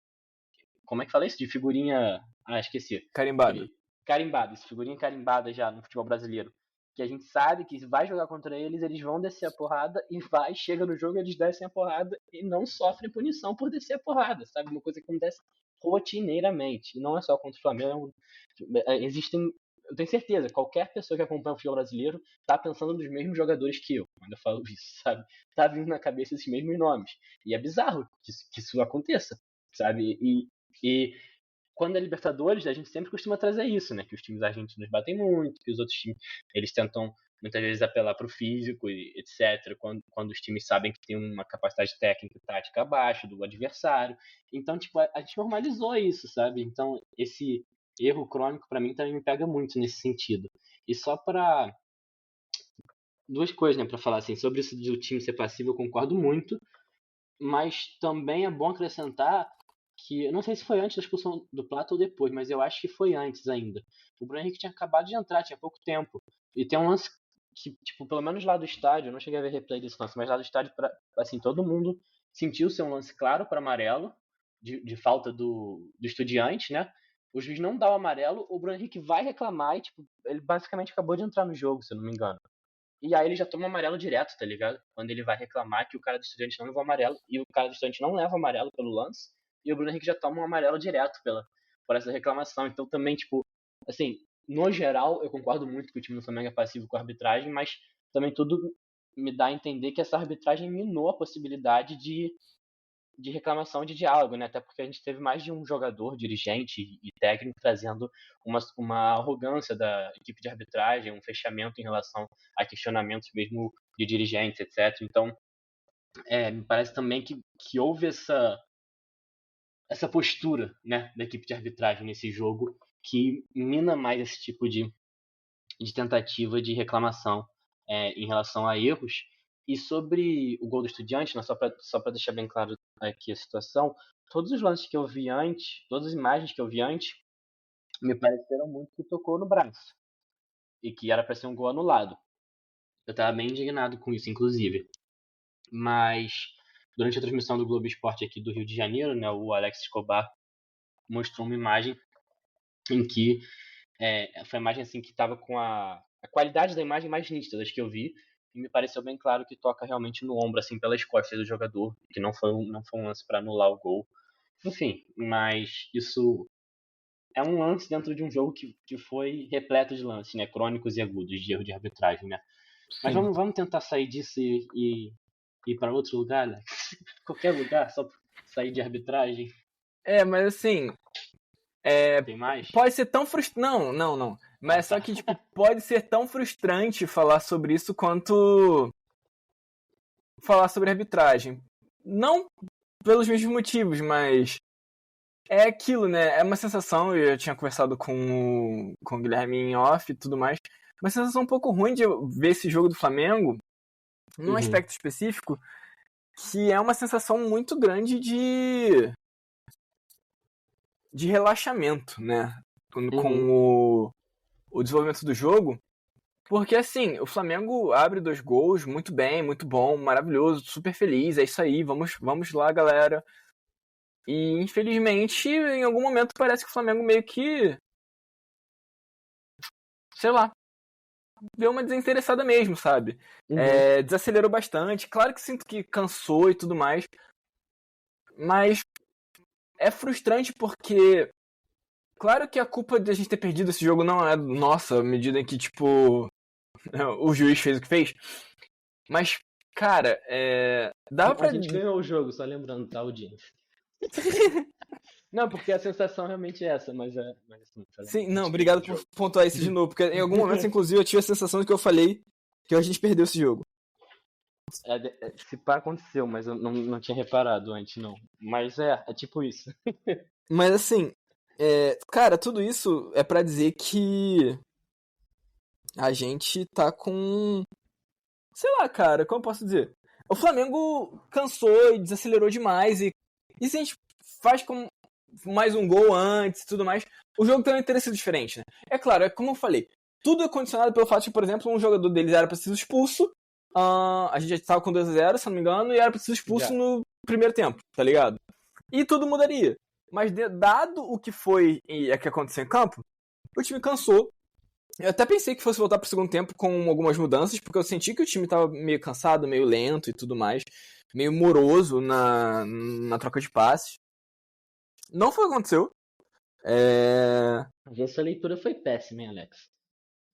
como é que fala isso? De figurinha, esqueci. Carimbado. Carimbadas, figurinha carimbada já no futebol brasileiro. Que a gente sabe que vai jogar contra eles, eles vão descer a porrada e chega no jogo, eles descem a porrada e não sofrem punição por descer a porrada, sabe? Uma coisa que acontece rotineiramente. E não é só contra o Flamengo. Existem, eu tenho certeza, qualquer pessoa que acompanha o futebol brasileiro tá pensando nos mesmos jogadores que eu, quando eu falo isso, sabe? Tá vindo na cabeça esses mesmos nomes. E é bizarro que isso aconteça, sabe? E quando é Libertadores, a gente sempre costuma trazer isso, né? Que os times argentinos batem muito, que os outros times, eles tentam muitas vezes apelar para o físico, e etc. Quando os times sabem que tem uma capacidade técnica e tática abaixo do adversário. Então, tipo, a gente normalizou isso, sabe? Então, esse erro crônico, para mim, também me pega muito nesse sentido. E só para duas coisas, né, para falar assim, sobre isso do time ser passivo, eu concordo muito, mas também é bom acrescentar que, eu não sei se foi antes da expulsão do Plata ou depois, mas eu acho que foi antes ainda. O Bruno Henrique tinha acabado de entrar, tinha pouco tempo. E tem um lance que, tipo, pelo menos lá do estádio, eu não cheguei a ver replay desse lance, mas lá do estádio, assim, todo mundo sentiu ser um lance claro para amarelo, de falta do Estudiantes, né? O juiz não dá o amarelo, o Bruno Henrique vai reclamar e, tipo, ele basicamente acabou de entrar no jogo, se eu não me engano. E aí ele já toma amarelo direto, tá ligado? Quando ele vai reclamar que o cara do Estudiantes não levou amarelo, e o cara do Estudiantes não leva amarelo pelo lance, e o Bruno Henrique já toma um amarelo direto por essa reclamação. Então também, tipo, assim, no geral, eu concordo muito que o time do Flamengo é passivo com a arbitragem, mas também tudo me dá a entender que essa arbitragem minou a possibilidade de reclamação, de diálogo, né? Até porque a gente teve mais de um jogador, dirigente e técnico trazendo uma arrogância da equipe de arbitragem, um fechamento em relação a questionamentos mesmo de dirigentes, etc. Então, me parece também que houve essa postura, né, da equipe de arbitragem nesse jogo que mina mais esse tipo de tentativa de reclamação em relação a erros. E sobre o gol do Estudiantes, né, só para deixar bem claro aqui a situação, todos os lances que eu vi antes, todas as imagens que eu vi antes, me pareceram muito que tocou no braço e que era para ser um gol anulado. Eu estava bem indignado com isso, inclusive. Mas durante a transmissão do Globo Esporte aqui do Rio de Janeiro, né, o Alex Escobar mostrou uma imagem em que foi uma imagem assim que estava com a qualidade da imagem mais nítida das que eu vi, e me pareceu bem claro que toca realmente no ombro, assim, pelas costas do jogador, que não foi um lance para anular o gol. Enfim, mas isso é um lance dentro de um jogo que foi repleto de lances, né, crônicos e agudos de erro de arbitragem, né. Mas vamos tentar sair disso e ir para outro lugar, Alex? Qualquer lugar, só sair de arbitragem. Mas assim, Tem mais? pode ser tão frustrante. Não. Mas só que, tipo, pode ser tão frustrante falar sobre isso quanto falar sobre arbitragem. Não pelos mesmos motivos, mas é aquilo, né? É uma sensação, eu já tinha conversado com o Guilherme em off e tudo mais, uma sensação um pouco ruim de ver esse jogo do Flamengo, num aspecto específico, que é uma sensação muito grande de relaxamento, né? Com o desenvolvimento do jogo. Porque, assim, o Flamengo abre 2 gols, muito bem, muito bom, maravilhoso, super feliz, é isso aí, vamos lá, galera. E, infelizmente, em algum momento parece que o Flamengo meio que, sei lá, deu uma desinteressada mesmo, sabe? Desacelerou bastante. Claro que sinto que cansou e tudo mais, mas é frustrante porque, claro que a culpa de a gente ter perdido esse jogo não é nossa, à medida em que, tipo, o juiz fez o que fez. Mas, cara, dá pra... A gente ganhou o jogo, só lembrando, tá, audiência? Não, porque a sensação realmente é essa, mas assim... Sim, não, obrigado por pontuar isso de novo, porque em algum momento, inclusive, eu tive a sensação de que eu falei que a gente perdeu esse jogo. Se pá, aconteceu, mas eu não tinha reparado antes, não. Mas é tipo isso. Mas assim, cara, tudo isso é pra dizer que a gente tá com... Sei lá, cara, como eu posso dizer? o Flamengo cansou e desacelerou demais. E se a gente faz com mais um gol antes e tudo mais, o jogo também teria sido diferente, né? É claro, é como eu falei, tudo é condicionado pelo fato de, por exemplo, um jogador deles era pra ser expulso, a gente já estava com 2-0, se não me engano, e era pra ser expulso no primeiro tempo, tá ligado? E tudo mudaria. Mas dado o que foi e o que aconteceu em campo, o time cansou. Eu até pensei que fosse voltar pro segundo tempo com algumas mudanças, porque eu senti que o time tava meio cansado, meio lento e tudo mais, meio moroso na troca de passes. Não foi o que aconteceu. Mas essa leitura foi péssima, hein, Alex?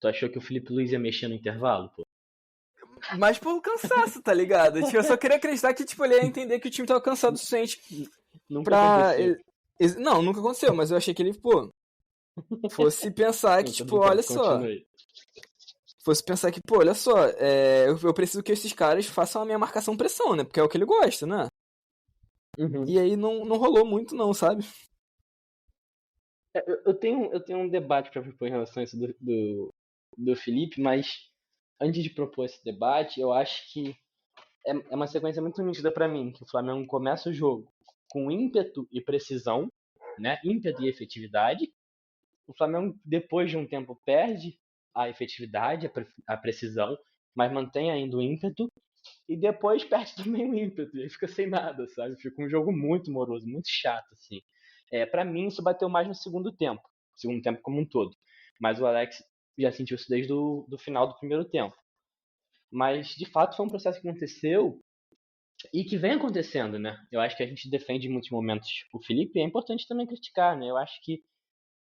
Tu achou que o Felipe Luiz ia mexer no intervalo, pô? Mas pelo cansaço, tá ligado? Tipo, eu só queria acreditar que tipo, ele ia entender que o time tava cansado o suficiente Aconteceu. Não, nunca aconteceu, mas eu achei que ele, fosse pensar que, tipo, olha só. Fosse pensar que, pô, olha só, eu preciso que esses caras façam a minha marcação pressão, né? Porque é o que ele gosta, né? Uhum. E aí não rolou muito, não, sabe? Eu tenho um debate pra propor em relação a isso do Felipe, mas antes de propor esse debate, eu acho que é uma sequência muito nítida pra mim, que o Flamengo começa o jogo com ímpeto e precisão, né? Ímpeto e efetividade. O Flamengo, depois de um tempo, perde a efetividade, a precisão, mas mantém ainda o ímpeto. E depois perde também o ímpeto, e aí fica sem nada, sabe? Fica um jogo muito moroso, muito chato, assim. Pra mim, isso bateu mais no segundo tempo como um todo. Mas o Alex já sentiu isso desde o final do primeiro tempo. Mas, de fato, foi um processo que aconteceu e que vem acontecendo, né? Eu acho que a gente defende em muitos momentos o Felipe, e é importante também criticar, né? Eu acho que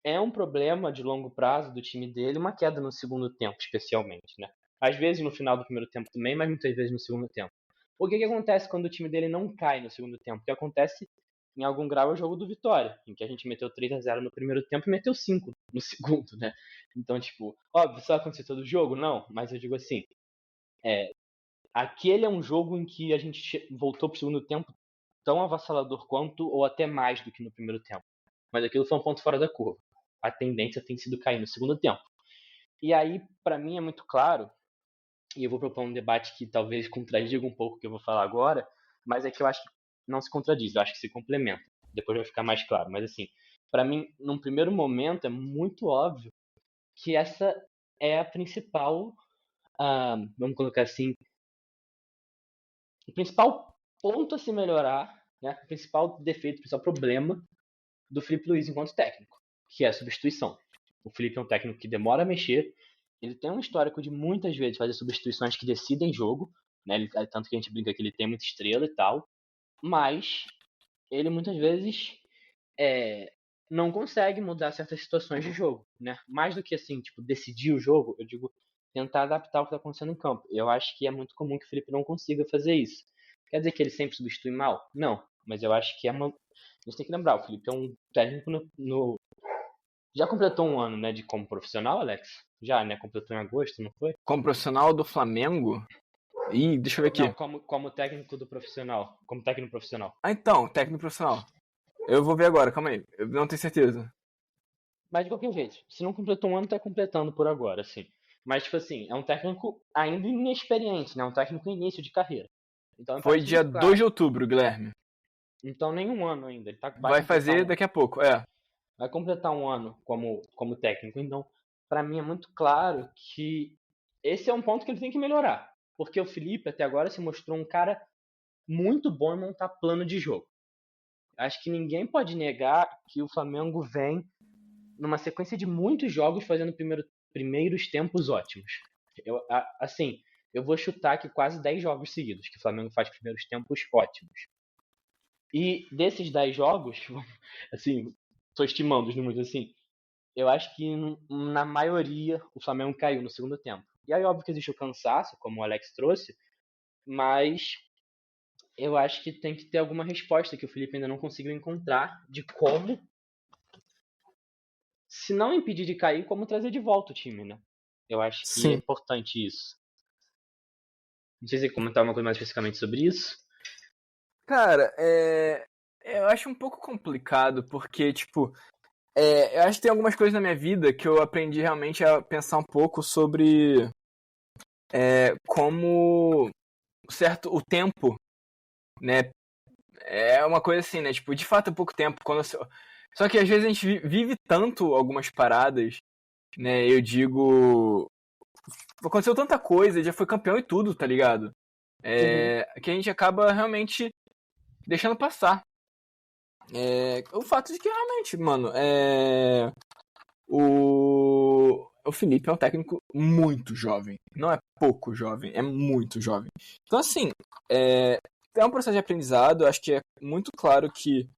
é um problema de longo prazo do time dele, uma queda no segundo tempo, especialmente, né? Às vezes no final do primeiro tempo também, mas muitas vezes no segundo tempo. O que acontece quando o time dele não cai no segundo tempo? O que acontece, em algum grau, é o jogo do Vitória, em que a gente meteu 3-0 no primeiro tempo e meteu 5 no segundo, né? Então, tipo, óbvio, isso vai acontecer todo jogo? Não, mas eu digo assim, aquele é um jogo em que a gente voltou pro segundo tempo tão avassalador quanto, ou até mais do que no primeiro tempo. Mas aquilo foi um ponto fora da curva. A tendência tem sido cair no segundo tempo. E aí, pra mim, é muito claro, e eu vou propor um debate que talvez contradiga um pouco o que eu vou falar agora, mas é que eu acho que não se contradiz, eu acho que se complementa. Depois vai ficar mais claro. Mas assim, pra mim, num primeiro momento, é muito óbvio que essa é a principal, vamos colocar assim, o principal ponto a se melhorar, né? O principal defeito, o principal problema do Felipe Luiz enquanto técnico, que é a substituição. O Felipe é um técnico que demora a mexer, ele tem um histórico de muitas vezes fazer substituições que decidem jogo, né? Tanto que a gente brinca que ele tem muita estrela e tal, mas ele muitas vezes não consegue mudar certas situações de jogo, né? Mais do que assim, tipo, decidir o jogo, eu digo tentar adaptar o que está acontecendo em campo. Eu acho que é muito comum que o Felipe não consiga fazer isso. Quer dizer que ele sempre substitui mal? Não, mas eu acho que a gente tem que lembrar, o Felipe é um técnico já completou um ano, né, como profissional, Alex? Já, né? Completou em agosto, não foi? Como profissional do Flamengo? Ih, deixa eu ver aqui. Não, como técnico do profissional. Como técnico profissional. Então, técnico profissional. Eu vou ver agora, calma aí. Eu não tenho certeza. Mas de qualquer jeito, se não completou um ano, tá completando por agora, assim. Mas, tipo assim, é um técnico ainda inexperiente, né? Um técnico em início de carreira. Então, foi dia 2 de outubro, Guilherme. Então, nem um ano ainda. Ele vai fazer daqui a pouco, Vai completar um ano como técnico. Então, pra mim é muito claro que esse é um ponto que ele tem que melhorar. Porque o Felipe, até agora, se mostrou um cara muito bom em montar plano de jogo. Acho que ninguém pode negar que o Flamengo vem numa sequência de muitos jogos fazendo primeiros tempos ótimos. Eu vou chutar que quase 10 jogos seguidos que o Flamengo faz primeiros tempos ótimos. E desses 10 jogos, assim, estou estimando os números assim, eu acho que na maioria o Flamengo caiu no segundo tempo. E aí, óbvio que existe o cansaço, como o Alex trouxe, mas eu acho que tem que ter alguma resposta que o Felipe ainda não conseguiu encontrar de como, se não impedir de cair, como trazer de volta o time, né? Eu acho que é importante isso. Não sei se você comentar uma coisa mais especificamente sobre isso. Cara, eu acho um pouco complicado, porque, tipo, eu acho que tem algumas coisas na minha vida que eu aprendi realmente a pensar um pouco sobre como o tempo, né? É uma coisa assim, né? Tipo, de fato é pouco tempo. Só que às vezes a gente vive tanto algumas paradas, né? Eu digo. Aconteceu tanta coisa, já foi campeão e tudo, tá ligado? Que a gente acaba realmente deixando passar. O fato de que realmente, mano, o Felipe é um técnico muito jovem. Não é pouco jovem, é muito jovem. Então, assim, é um processo de aprendizado. Acho que é muito claro que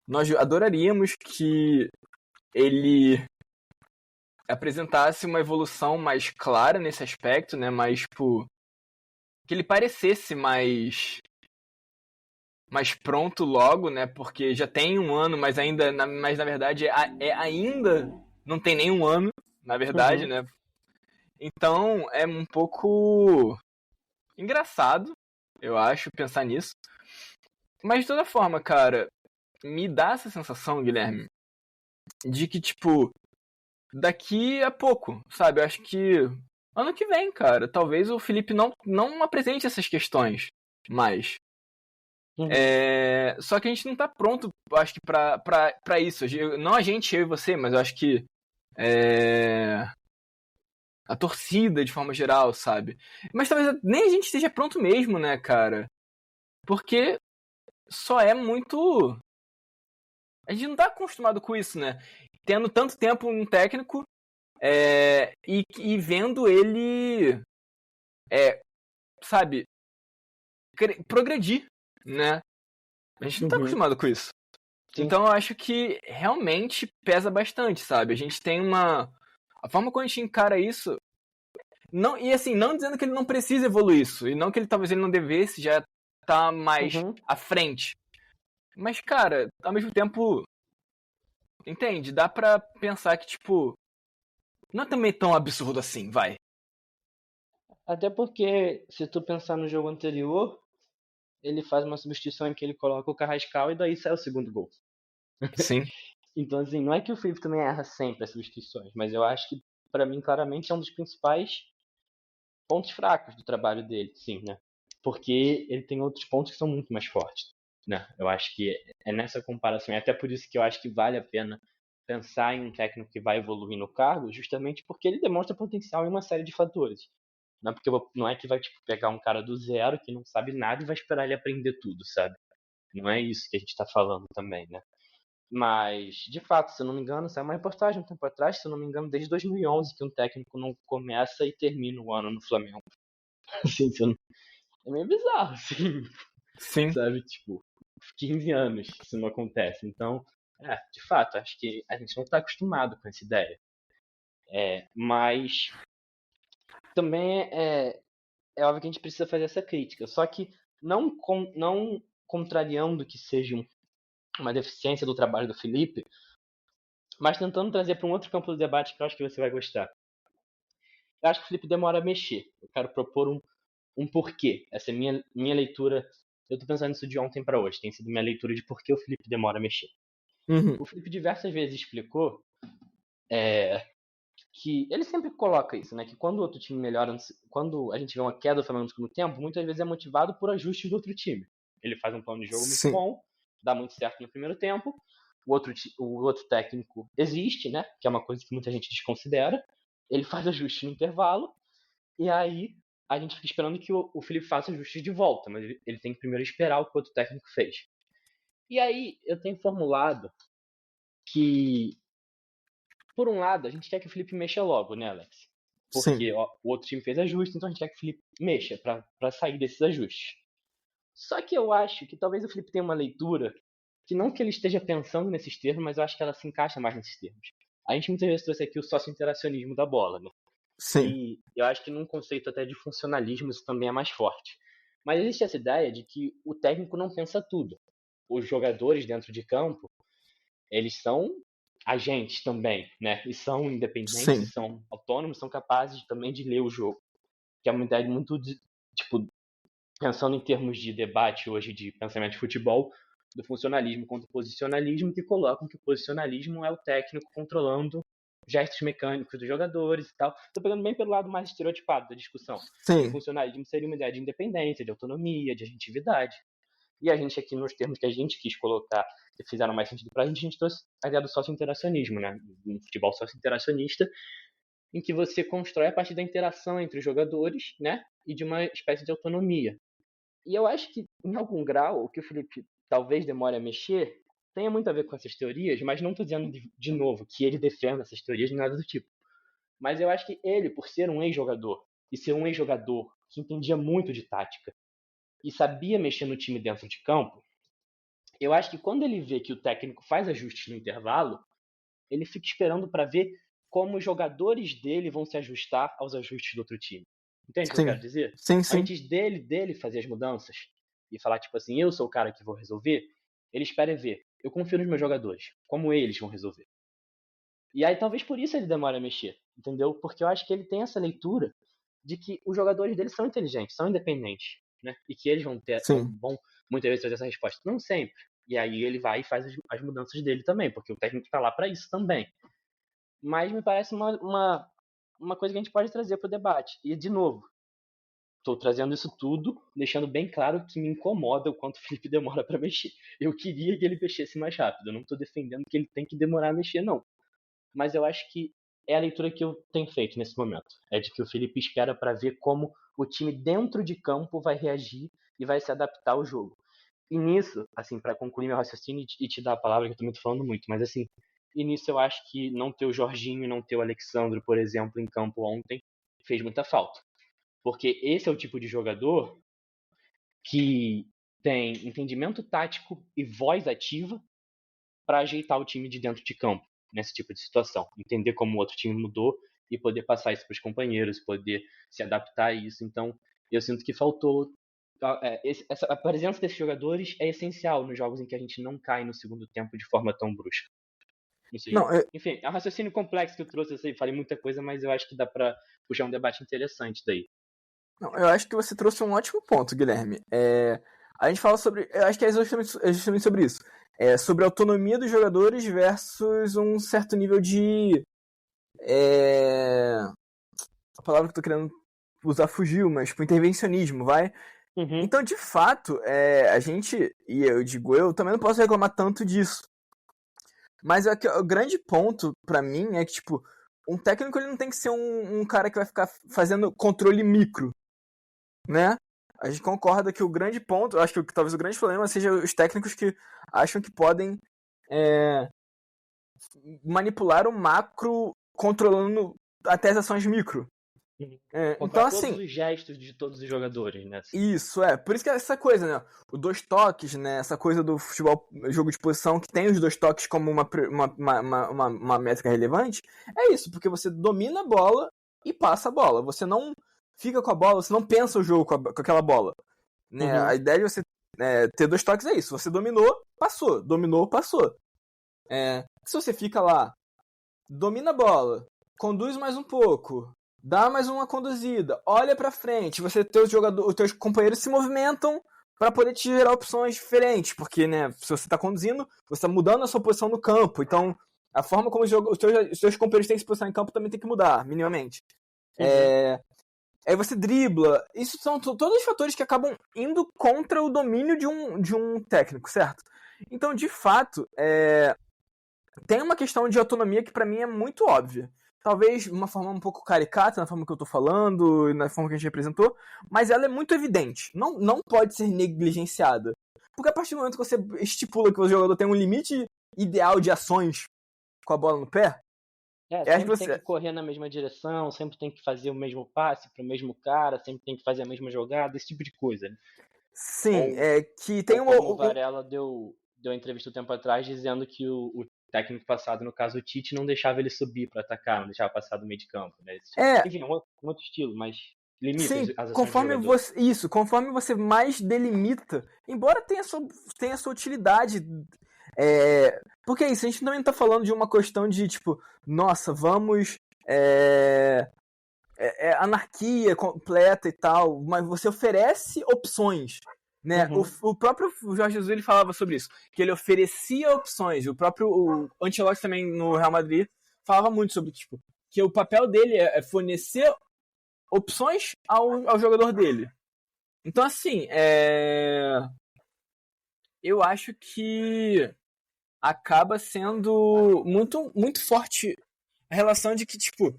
nós adoraríamos que ele apresentasse uma evolução mais clara nesse aspecto, né? Mais, tipo, que ele parecesse mais pronto logo, né? Porque já tem um ano, mas na verdade ainda não tem nem um ano, na verdade, né? Então é um pouco engraçado, eu acho, pensar nisso. Mas de toda forma, cara, me dá essa sensação, Guilherme, de que, tipo, daqui a pouco, sabe? Eu acho que ano que vem, cara, talvez o Felipe não apresente essas questões mais. Só que a gente não tá pronto, acho que pra isso. Não a gente, eu e você, mas eu acho que a torcida de forma geral, sabe? Mas talvez nem a gente esteja pronto mesmo, né, cara? Porque só é muito... A gente não tá acostumado com isso, né? Tendo tanto tempo um técnico e vendo ele, sabe, progredir, né? A gente não tá acostumado com isso. Sim. Então eu acho que realmente pesa bastante, sabe? A gente tem a forma como a gente encara isso... Não, e assim, não dizendo que ele não precisa evoluir isso, e não que talvez ele não devesse já tá mais à frente. Mas, cara, ao mesmo tempo, entende? Dá pra pensar que, tipo, não é também tão absurdo assim, vai. Até porque, se tu pensar no jogo anterior, ele faz uma substituição em que ele coloca o Carrascal e daí sai o segundo gol. Sim. Então, assim, não é que o Felipe também erra sempre as substituições, mas eu acho que, pra mim, claramente é um dos principais pontos fracos do trabalho dele, sim, né? Porque ele tem outros pontos que são muito mais fortes, né? Eu acho que é nessa comparação, e até por isso que eu acho que vale a pena pensar em um técnico que vai evoluir no cargo, justamente porque ele demonstra potencial em uma série de fatores. Não é que vai tipo, pegar um cara do zero que não sabe nada e vai esperar ele aprender tudo, sabe? Não é isso que a gente tá falando também, né? Mas, de fato, se eu não me engano, saiu uma reportagem um tempo atrás, se eu não me engano, desde 2011, que um técnico não começa e termina o ano no Flamengo. Assim, é meio bizarro, assim. Sim. Sabe, tipo, 15 anos que isso não acontece. Então, de fato, acho que a gente não está acostumado com essa ideia. Mas também é óbvio que a gente precisa fazer essa crítica. Só que não contrariando que seja uma deficiência do trabalho do Felipe, mas tentando trazer para um outro campo do debate que eu acho que você vai gostar. Eu acho que o Felipe demora a mexer. Eu quero propor um porquê. Essa é minha leitura. Eu tô pensando nisso de ontem para hoje. Tem sido minha leitura de por que o Felipe demora a mexer. O Felipe diversas vezes explicou que ele sempre coloca isso, né? Que quando o outro time melhora, quando a gente vê uma queda do Flamengo no segundo tempo, muitas vezes é motivado por ajustes do outro time. Ele faz um plano de jogo muito bom, dá muito certo no primeiro tempo. O outro técnico existe, né? Que é uma coisa que muita gente desconsidera. Ele faz ajustes no intervalo e aí a gente fica esperando que o Felipe faça ajustes de volta, mas ele tem que primeiro esperar o que o outro técnico fez. E aí eu tenho formulado que, por um lado, a gente quer que o Felipe mexa logo, né, Alex? Porque o outro time fez ajuste, então a gente quer que o Felipe mexa para sair desses ajustes. Só que eu acho que talvez o Felipe tenha uma leitura que não que ele esteja pensando nesses termos, mas eu acho que ela se encaixa mais nesses termos. A gente muitas vezes trouxe aqui o sócio-interacionismo da bola, né? Sim. E eu acho que num conceito até de funcionalismo isso também é mais forte. Mas existe essa ideia de que o técnico não pensa tudo. Os jogadores dentro de campo, eles são agentes também, né? E são independentes, são autônomos, são capazes também de ler o jogo. Que é uma ideia muito, tipo, pensando em termos de debate hoje de pensamento de futebol, do funcionalismo contra o posicionalismo, que colocam que o posicionalismo é o técnico controlando gestos mecânicos dos jogadores e tal. Tô pegando bem pelo lado mais estereotipado da discussão. Sim. O funcionalismo seria uma ideia de independência, de autonomia, de agentividade. E a gente aqui, nos termos que a gente quis colocar, que fizeram mais sentido pra gente, a gente trouxe a ideia do sócio-interacionismo, né? Um futebol sócio-interacionista, em que você constrói a partir da interação entre os jogadores, né? E de uma espécie de autonomia. E eu acho que, em algum grau, o que o Felipe talvez demore a mexer tenha muito a ver com essas teorias, mas não estou dizendo de novo que ele defenda essas teorias nem nada do tipo. Mas eu acho que ele, por ser um ex-jogador, e ser um ex-jogador que entendia muito de tática, e sabia mexer no time dentro de campo, eu acho que quando ele vê que o técnico faz ajustes no intervalo, ele fica esperando para ver como os jogadores dele vão se ajustar aos ajustes do outro time. Entende o que eu quero dizer? Sim. Antes dele fazer as mudanças e falar, tipo assim, eu sou o cara que vou resolver, ele espera ver. Eu confio nos meus jogadores, como eles vão resolver. E aí talvez por isso ele demore a mexer, entendeu? Porque eu acho que ele tem essa leitura de que os jogadores dele são inteligentes, são independentes, né? E que eles vão muitas vezes trazer essa resposta. Não sempre. E aí ele vai e faz as mudanças dele também, porque o técnico tá lá para isso também. Mas me parece uma coisa que a gente pode trazer para o debate. E, de novo, estou trazendo isso tudo, deixando bem claro que me incomoda o quanto o Felipe demora para mexer. Eu queria que ele mexesse mais rápido. Eu não estou defendendo que ele tem que demorar a mexer, não. Mas eu acho que é a leitura que eu tenho feito nesse momento. É de que o Felipe espera para ver como o time dentro de campo vai reagir e vai se adaptar ao jogo. E nisso, assim, para concluir meu raciocínio e te dar a palavra, que eu também estou falando muito, mas assim, e nisso eu acho que não ter o Jorginho e não ter o Alexandro, por exemplo, em campo ontem, fez muita falta. Porque esse é o tipo de jogador que tem entendimento tático e voz ativa para ajeitar o time de dentro de campo, nesse tipo de situação. Entender como o outro time mudou e poder passar isso para os companheiros, poder se adaptar a isso. Então, eu sinto que faltou... a presença desses jogadores é essencial nos jogos em que a gente não cai no segundo tempo de forma tão brusca. Enfim, é um raciocínio complexo que eu trouxe, eu sei, falei muita coisa, mas eu acho que dá pra puxar um debate interessante daí. Não, eu acho que você trouxe um ótimo ponto, Guilherme. A gente fala sobre... Eu acho que é justamente sobre isso. Sobre a autonomia dos jogadores versus um certo nível de... A palavra que eu tô querendo usar fugiu, mas tipo, intervencionismo, vai? Uhum. Então, de fato, a gente, e eu digo eu, também não posso reclamar tanto disso. Mas o grande ponto, pra mim, é que, tipo, um técnico ele não tem que ser um cara que vai ficar fazendo controle micro, né? A gente concorda que o grande ponto, eu acho que talvez o grande problema seja os técnicos que acham que podem manipular o macro controlando até as ações micro. Então, assim, todos os gestos de todos os jogadores, né? Isso, por isso que é essa coisa, né? O 2 toques, né? Essa coisa do futebol, jogo de posição, que tem os 2 toques como uma métrica relevante, é isso, porque você domina a bola e passa a bola. Você não fica com a bola, você não pensa o jogo com aquela bola. Né? A ideia de você ter 2 toques é isso. Você dominou, passou. Dominou, passou. Se você fica lá, domina a bola, conduz mais um pouco, dá mais uma conduzida, olha pra frente, os teus companheiros se movimentam para poder te gerar opções diferentes, porque, né, se você tá conduzindo, você tá mudando a sua posição no campo, então a forma como os teus companheiros têm que se posicionar em campo também tem que mudar, minimamente. Aí você dribla, isso são todos os fatores que acabam indo contra o domínio de um técnico, certo? Então, de fato, tem uma questão de autonomia que pra mim é muito óbvia. Talvez de uma forma um pouco caricata, na forma que eu tô falando, na forma que a gente representou, mas ela é muito evidente. Não pode ser negligenciada. Porque a partir do momento que você estipula que o jogador tem um limite ideal de ações com a bola no pé, sempre tem que correr na mesma direção, sempre tem que fazer o mesmo passe pro mesmo cara, sempre tem que fazer a mesma jogada, esse tipo de coisa. Né? Sim, que tem uma... O Varela deu entrevista um tempo atrás dizendo que o técnico passado, no caso o Tite, não deixava ele subir para atacar, não deixava passar do meio de campo, né? Enfim, um outro estilo, mas limita as ações conforme você mais delimita, embora tenha sua utilidade, porque é isso, a gente também não tá falando de uma questão de, tipo, nossa, vamos anarquia completa e tal, mas você oferece opções. Né? O próprio Jorge Jesus ele falava sobre isso, que ele oferecia opções. O próprio Ancelotti também no Real Madrid falava muito sobre, tipo, que o papel dele é fornecer opções ao jogador dele. Então, assim, eu acho que acaba sendo muito, muito forte a relação de que, tipo,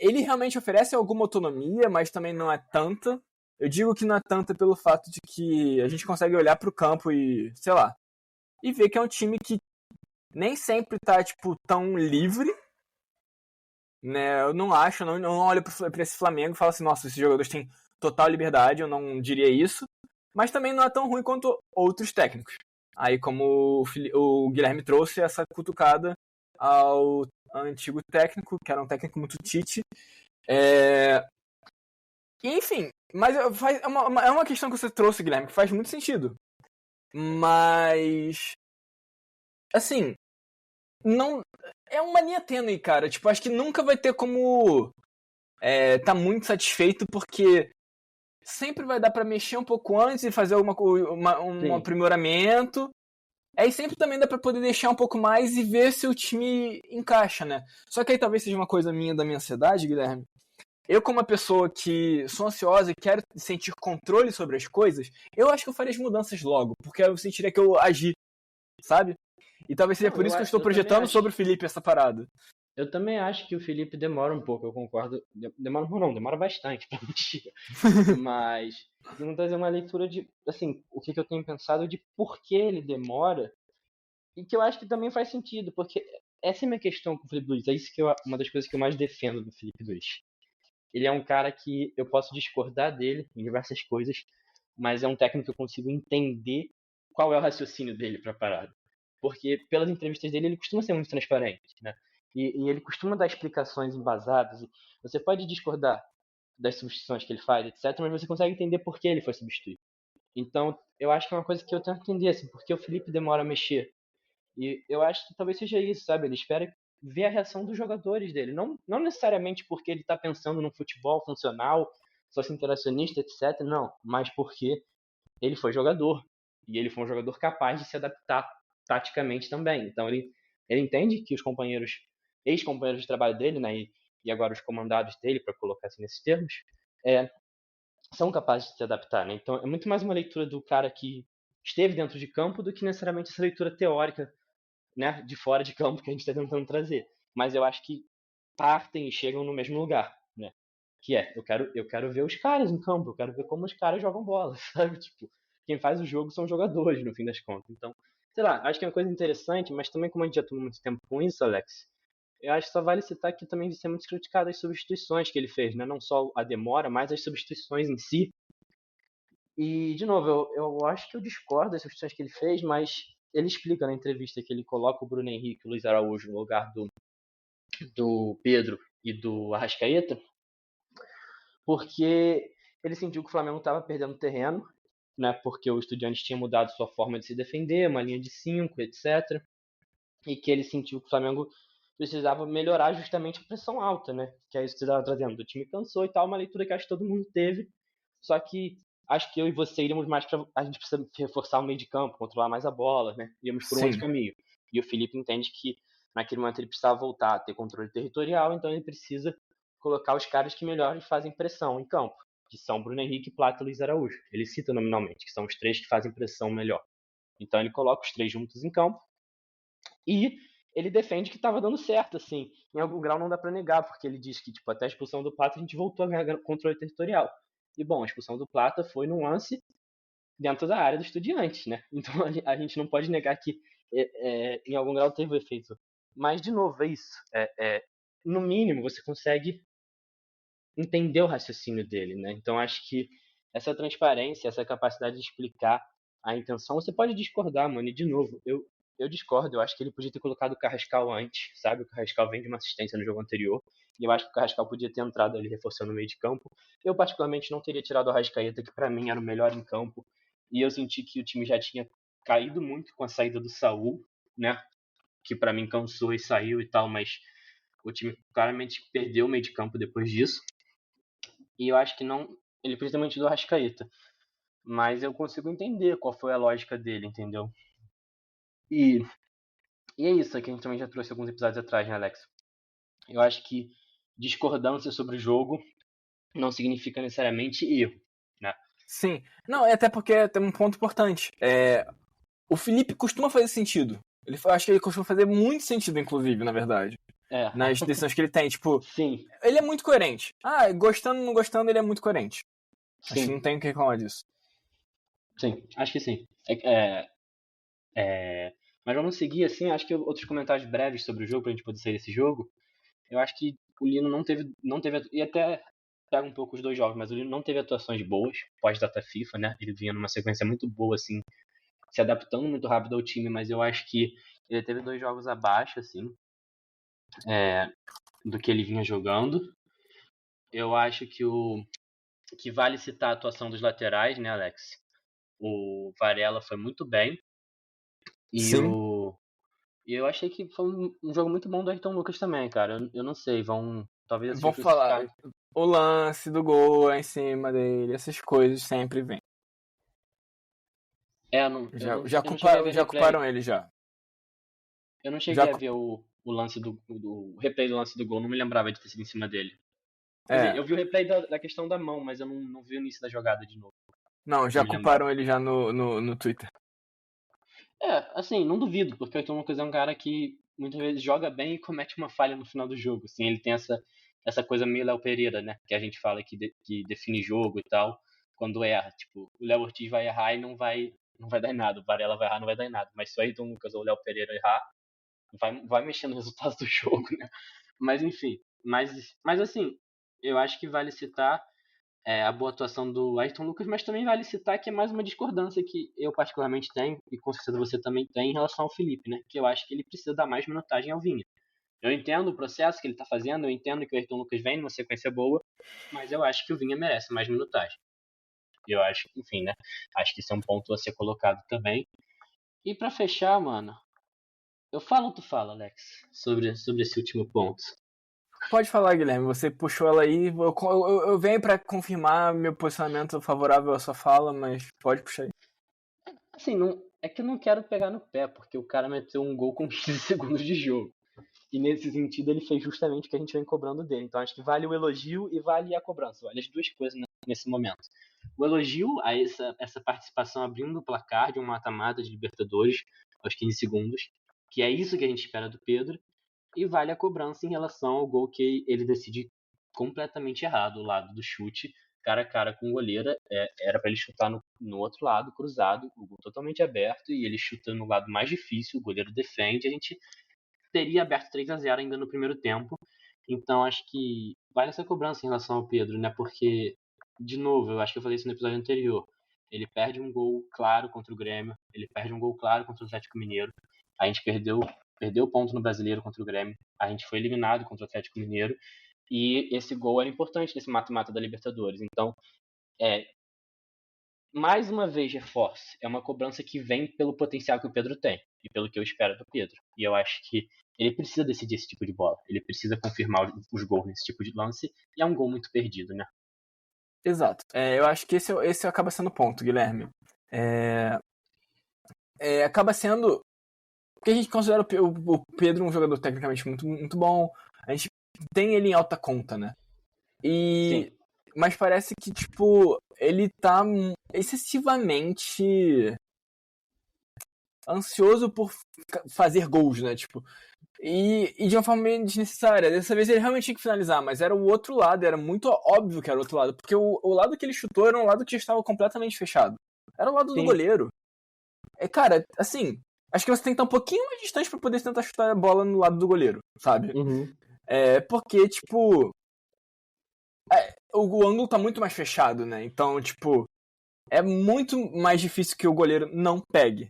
ele realmente oferece alguma autonomia, mas também não é tanta. Eu digo que não é tanta pelo fato de que a gente consegue olhar pro campo e, sei lá, e ver que é um time que nem sempre tá, tipo, tão livre, né? Eu não acho, eu não olho pra esse Flamengo e falo assim, nossa, esses jogadores têm total liberdade, eu não diria isso. Mas também não é tão ruim quanto outros técnicos. Aí, como o Guilherme trouxe essa cutucada ao antigo técnico, que era um técnico muito Tite. Enfim, mas é uma questão que você trouxe, Guilherme, que faz muito sentido. Mas, assim, não é uma linha tênue, cara. Tipo, acho que nunca vai ter como tá muito satisfeito, porque sempre vai dar pra mexer um pouco antes e fazer um aprimoramento. Aí sempre também dá pra poder deixar um pouco mais e ver se o time encaixa, né? Só que aí talvez seja uma coisa da minha ansiedade, Guilherme. Eu, como uma pessoa que sou ansiosa e quero sentir controle sobre as coisas, eu acho que eu faria as mudanças logo, porque eu sentiria que eu agi, sabe? E talvez seja por isso que eu estou projetando sobre o Felipe essa parada. Eu também acho que o Felipe demora um pouco, eu concordo. Demora bastante pra mexer. Mas vamos trazer uma leitura de, assim, o que eu tenho pensado de por que ele demora. E que eu acho que também faz sentido, porque essa é a minha questão com o Felipe Luiz. É isso que uma das coisas que eu mais defendo do Felipe Luiz. Ele é um cara que eu posso discordar dele em diversas coisas, mas é um técnico que eu consigo entender qual é o raciocínio dele pra parada. Porque pelas entrevistas dele, ele costuma ser muito transparente, né? E ele costuma dar explicações embasadas. E você pode discordar das substituições que ele faz, etc., mas você consegue entender por que ele foi substituído. Então, eu acho que é uma coisa que eu tento entender, assim, por que o Felipe demora a mexer. E eu acho que talvez seja isso, sabe? Ele espera ver a reação dos jogadores dele. Não necessariamente porque ele está pensando no futebol funcional, sócio interacionista, etc., não. Mas porque ele foi jogador. E ele foi um jogador capaz de se adaptar taticamente também. Então, ele entende que os ex-companheiros de trabalho dele, né, e agora os comandados dele, para colocar assim nesses termos, são capazes de se adaptar, né? Então é muito mais uma leitura do cara que esteve dentro de campo do que necessariamente essa leitura teórica, né, de fora de campo que a gente está tentando trazer. Mas eu acho que partem e chegam no mesmo lugar, né? Que eu quero ver os caras em campo, eu quero ver como os caras jogam bola, sabe? Tipo, quem faz o jogo são os jogadores, no fim das contas. Então, sei lá, acho que é uma coisa interessante, mas também como a gente já tomou muito tempo com isso, Alex, eu acho que só vale citar que também vai ser muito criticado as substituições que ele fez, né? Não só a demora, mas as substituições em si. E, de novo, eu acho que eu discordo das substituições que ele fez, mas ele explica na entrevista que ele coloca o Bruno Henrique e o Luiz Araújo no lugar do Pedro e do Arrascaeta, porque ele sentiu que o Flamengo estava perdendo terreno, né? Porque o Estudiantes tinha mudado sua forma de se defender, uma linha de 5, etc. E que ele sentiu que o Flamengo precisava melhorar justamente a pressão alta, né? Que é isso que você estava trazendo. O time cansou e tal, uma leitura que acho que todo mundo teve. Só que acho que eu e você iríamos mais para a gente precisa reforçar o meio de campo, controlar mais a bola, né? Íamos por um outro caminho. E o Felipe entende que naquele momento ele precisava voltar a ter controle territorial, então ele precisa colocar os caras que melhor fazem pressão em campo, que são Bruno Henrique, Plata e Luiz Araújo. Ele cita nominalmente, que são os três que fazem pressão melhor. Então ele coloca os três juntos em campo e ele defende que estava dando certo, assim. Em algum grau não dá para negar, porque ele diz que tipo, até a expulsão do Plata a gente voltou a ganhar controle territorial. E bom, a expulsão do Plata foi num lance dentro da área do Estudiantes, né? Então a gente não pode negar que em algum grau teve o efeito. Mas, de novo, é isso. No mínimo, você consegue entender o raciocínio dele, né? Então acho que essa transparência, essa capacidade de explicar a intenção, você pode discordar, mano, e de novo, eu discordo, eu acho que ele podia ter colocado o Carrascal antes, sabe? O Carrascal vem de uma assistência no jogo anterior, e eu acho que o Carrascal podia ter entrado ali reforçando o meio de campo. Eu, particularmente, não teria tirado o Arrascaeta, que pra mim era o melhor em campo, e eu senti que o time já tinha caído muito com a saída do Saul, né? Que pra mim cansou e saiu e tal, mas o time claramente perdeu o meio de campo depois disso. E eu acho que não. Ele podia ter mantido o Arrascaeta. Mas eu consigo entender qual foi a lógica dele, entendeu? E é isso que a gente também já trouxe alguns episódios atrás, né, Alex? Eu acho que discordância sobre o jogo não significa necessariamente erro, né? Sim. Não, é até porque tem um ponto importante. O Felipe costuma fazer sentido. Eu acho que ele costuma fazer muito sentido, inclusive, na verdade. Nas decisões que ele tem. Tipo, Sim. Ele é muito coerente. Gostando ou não gostando, ele é muito coerente. Sim. Acho que não tem o que reclamar disso. Sim, acho que sim. Mas vamos seguir, assim, acho que outros comentários breves sobre o jogo, pra gente poder sair desse jogo. Eu acho que o Lino não teve e até pega um pouco os dois jogos, mas o Lino não teve atuações boas pós-data FIFA, né? Ele vinha numa sequência muito boa, assim, se adaptando muito rápido ao time, mas eu acho que ele teve 2 jogos abaixo, assim, do que ele vinha jogando. Eu acho que vale citar a atuação dos laterais, né, Alex? O Varela foi muito bem. Sim. E eu achei que foi um jogo muito bom do Ayrton Lucas também, cara. Eu não sei, talvez Vão falar. O lance do gol em cima dele, essas coisas sempre vêm. Já culparam ele já. Eu não cheguei a ver o lance o replay do lance do gol, não me lembrava de ter sido em cima dele. Quer dizer, eu vi o replay da questão da mão, mas eu não vi o início da jogada de novo. Não, já culparam ele já no Twitter. Assim, não duvido, porque o Ayrton Lucas é um cara que muitas vezes joga bem e comete uma falha no final do jogo. Assim, ele tem essa coisa meio Léo Pereira, né? Que a gente fala que define jogo e tal, quando erra. Tipo, o Léo Ortiz vai errar e não vai dar em nada. O Varela vai errar, não vai dar em nada. Mas se o Ayrton Lucas ou o Léo Pereira errar, vai mexer no resultado do jogo, né? Mas enfim, mas assim, eu acho que vale citar a boa atuação do Ayrton Lucas, mas também vale citar que é mais uma discordância que eu particularmente tenho, e com certeza você também tem, em relação ao Felipe, né? Que eu acho que ele precisa dar mais minutagem ao Vinha. Eu entendo o processo que ele está fazendo, eu entendo que o Ayrton Lucas vem numa sequência boa, mas eu acho que o Vinha merece mais minutagem. Eu acho que, enfim, né? Acho que isso é um ponto a ser colocado também. E pra fechar, mano, eu falo ou tu fala, Alex, sobre esse último ponto? Pode falar, Guilherme. Você puxou ela aí. Eu venho pra confirmar meu posicionamento favorável à sua fala, mas pode puxar aí. Assim, é que eu não quero pegar no pé, porque o cara meteu um gol com 15 segundos de jogo. E nesse sentido ele fez justamente o que a gente vem cobrando dele. Então acho que vale o elogio e vale a cobrança. Vale as duas coisas nesse momento. O elogio a essa participação abrindo o placar de um mata-mata de Libertadores aos 15 segundos, que é isso que a gente espera do Pedro. E vale a cobrança em relação ao gol que ele decide completamente errado, o lado do chute, cara a cara com o goleiro. Era para ele chutar no outro lado, cruzado, o gol totalmente aberto, e ele chuta no lado mais difícil, o goleiro defende, a gente teria aberto 3-0 ainda no primeiro tempo. Então acho que vale essa cobrança em relação ao Pedro, né? Porque, de novo, eu acho que eu falei isso no episódio anterior, ele perde um gol claro contra o Grêmio, ele perde um gol claro contra o Atlético Mineiro, a gente perdeu ponto no Brasileiro contra o Grêmio, a gente foi eliminado contra o Atlético Mineiro, e esse gol era importante nesse mata-mata da Libertadores. Então, mais uma vez, reforço, é uma cobrança que vem pelo potencial que o Pedro tem e pelo que eu espero do Pedro. E eu acho que ele precisa decidir esse tipo de bola, ele precisa confirmar os gols nesse tipo de lance, e é um gol muito perdido, né? Exato. Eu acho que esse acaba sendo o ponto, Guilherme. Acaba sendo... Porque a gente considera o Pedro um jogador tecnicamente muito, muito bom. A gente tem ele em alta conta, né? Sim. Mas parece que, tipo, ele tá excessivamente ansioso por fazer gols, né? Tipo, e de uma forma meio desnecessária. Dessa vez ele realmente tinha que finalizar, mas era o outro lado, era muito óbvio que era o outro lado, porque o lado que ele chutou era um lado que já estava completamente fechado. Era o lado do goleiro. Cara, assim, acho que você tem que estar um pouquinho mais distante pra poder tentar chutar a bola no lado do goleiro, sabe? Uhum. Porque, tipo, o ângulo tá muito mais fechado, né? Então, tipo, é muito mais difícil que o goleiro não pegue,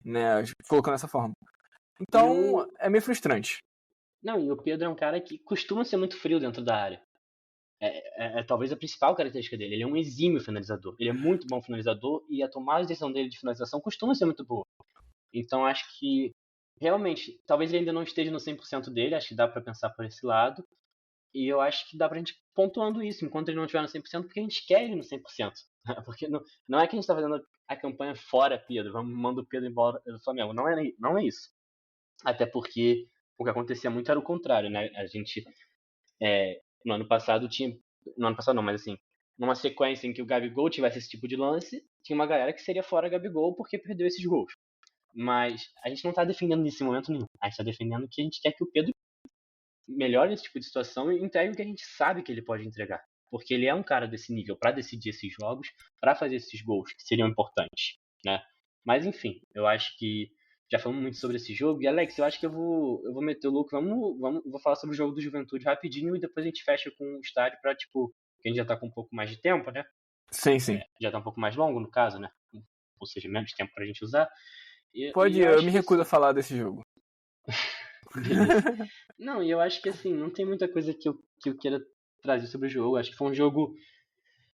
né? Colocando dessa forma. Então, é meio frustrante. Não, e o Pedro é um cara que costuma ser muito frio dentro da área. Talvez a principal característica dele. Ele é um exímio finalizador. Ele é muito bom finalizador e a tomada de decisão dele de finalização costuma ser muito boa. Então, acho que, realmente, talvez ele ainda não esteja no 100% dele. Acho que dá pra pensar por esse lado. E eu acho que dá pra gente pontuando isso, enquanto ele não estiver no 100%, porque a gente quer ele no 100%. Porque não é que a gente tá fazendo a campanha fora Pedro, vamos mandar o Pedro embora do Flamengo. Não é isso. Até porque o que acontecia muito era o contrário, né? A gente, no ano passado tinha... No ano passado não, mas assim, numa sequência em que o Gabigol tivesse esse tipo de lance, tinha uma galera que seria fora Gabigol porque perdeu esses gols. Mas a gente não tá defendendo nesse momento nenhum. A gente tá defendendo que a gente quer que o Pedro melhore esse tipo de situação e entregue o que a gente sabe que ele pode entregar. Porque ele é um cara desse nível pra decidir esses jogos, pra fazer esses gols que seriam importantes, né? Mas enfim, eu acho que já falamos muito sobre esse jogo. E Alex, eu acho que eu vou meter o louco. Vou falar sobre o jogo do Juventude rapidinho e depois a gente fecha com o estádio pra, tipo, que a gente já tá com um pouco mais de tempo, né? Sim, sim. Já tá um pouco mais longo, no caso, né? Ou seja, menos tempo pra gente usar. Pode ir, eu me recuso a falar desse jogo. Beleza. Não, e eu acho que assim, não tem muita coisa que eu queira trazer sobre o jogo. Acho que foi um jogo.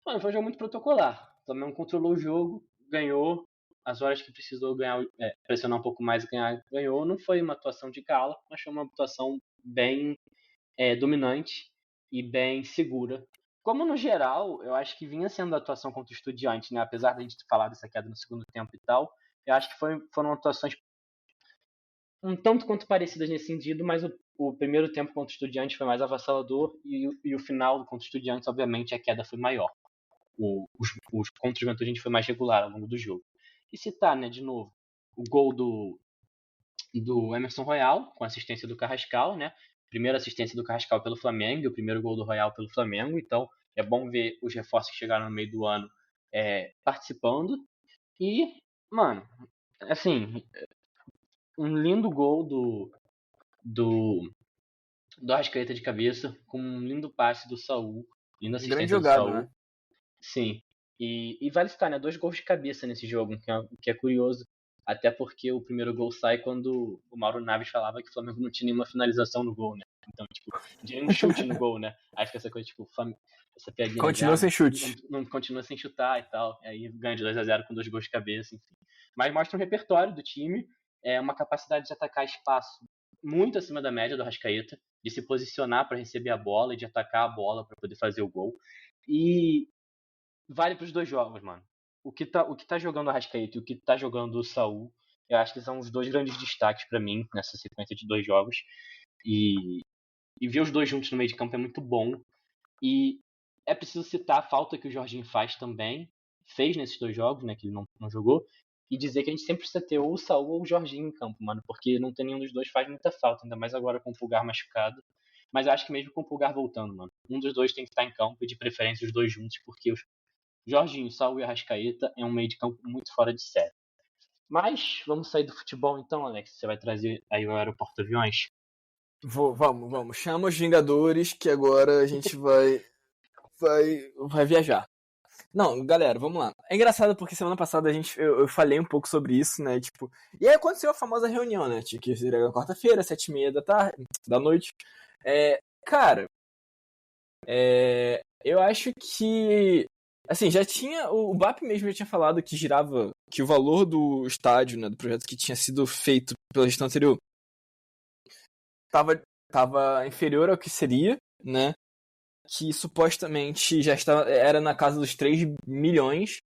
Mano, foi um jogo muito protocolar. O Flamengo controlou o jogo, ganhou. As horas que precisou ganhar, pressionar um pouco mais e ganhar, ganhou. Não foi uma atuação de gala, mas foi uma atuação bem dominante e bem segura. Como no geral, eu acho que vinha sendo a atuação contra o Estudiantes, né? Apesar da gente ter falado dessa queda no segundo tempo e tal, eu acho que foram atuações um tanto quanto parecidas nesse sentido, mas o primeiro tempo contra o Estudiantes foi mais avassalador e o final contra o Estudiantes, obviamente, a queda foi maior. Os contra o Juventude a gente foi mais regular ao longo do jogo. E citar, né, de novo, o gol do Emerson Royal, com assistência do Carrascal, né? Primeira assistência do Carrascal pelo Flamengo, e o primeiro gol do Royal pelo Flamengo. Então, é bom ver os reforços que chegaram no meio do ano participando. E, mano, assim, um lindo gol do Arrascaeta de cabeça, com um lindo passe do Saul, linda assistência Grande jogada, do Saul. né? Sim. E vale citar, né? 2 gols de cabeça nesse jogo, que é curioso. Até porque o primeiro gol sai quando o Mauro Naves falava que o Flamengo não tinha nenhuma finalização no gol, né? Então, tipo, não tinha nenhum chute no gol, né? Acho que essa coisa, tipo, essa piadinha. Continua sem chute. Não continua sem chutar e tal. Aí ganha de 2-0 com 2 gols de cabeça, enfim. Mas mostra um repertório do time, uma capacidade de atacar espaço muito acima da média do Arrascaeta, de se posicionar para receber a bola e de atacar a bola para poder fazer o gol. E vale para os 2 jogos, mano. O que tá jogando o Arrascaeta e o que tá jogando o Saul, eu acho que são os 2 grandes destaques para mim nessa sequência de 2 jogos. E ver os 2 juntos no meio de campo é muito bom. E é preciso citar a falta que o Jorginho fez nesses 2 jogos, né, que ele não jogou, e dizer que a gente sempre precisa ter ou o Saul ou o Jorginho em campo, mano, porque não ter nenhum dos 2 faz muita falta, ainda mais agora com o Pulgar machucado. Mas eu acho que mesmo com o Pulgar voltando, mano, um dos 2 tem que estar em campo, e de preferência os 2 juntos, porque os Jorginho, Saul e Arrascaeta é um meio de campo muito fora de série. Mas vamos sair do futebol então, Alex. Você vai trazer aí o Aeroporto Aviões? Vamos. Chama os Vingadores que agora a gente vai viajar. Não, galera, vamos lá. É engraçado porque semana passada eu falei um pouco sobre isso, né? Tipo, e aí aconteceu a famosa reunião, né? Que seria na quarta-feira, 7h30 da noite. Cara, eu acho que assim, já tinha. O BAP mesmo já tinha falado que girava. Que o valor do estádio, né? Do projeto que tinha sido feito pela gestão anterior tava inferior ao que seria, né? Que supostamente já era na casa dos 3 bilhões,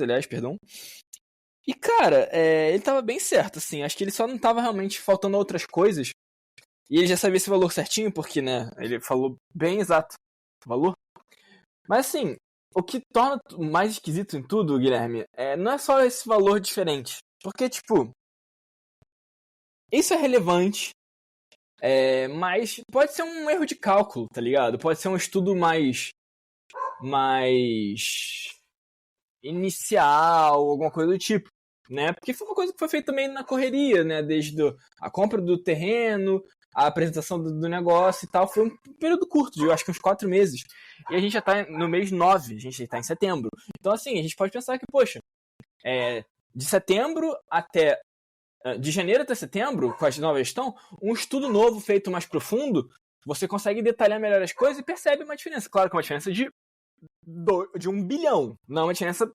aliás, perdão. E, cara, ele tava bem certo, assim. Acho que ele só não tava realmente faltando outras coisas. E ele já sabia esse valor certinho, porque, né? Ele falou bem exato o valor. Mas, assim, o que torna mais esquisito em tudo, Guilherme, não é só esse valor diferente. Porque, tipo, isso é relevante, mas pode ser um erro de cálculo, tá ligado? Pode ser um estudo mais inicial, alguma coisa do tipo, né? Porque foi uma coisa que foi feita também na correria, né? Desde a compra do terreno, a apresentação do negócio e tal. Foi um período curto, eu acho que uns 4 meses. E a gente já tá no mês 9, a gente já tá em setembro. Então, assim, a gente pode pensar que, poxa, de janeiro até setembro, com a nova gestão, um estudo novo feito mais profundo, você consegue detalhar melhor as coisas e percebe uma diferença. Claro que é uma diferença de 1 bilhão, não é uma diferença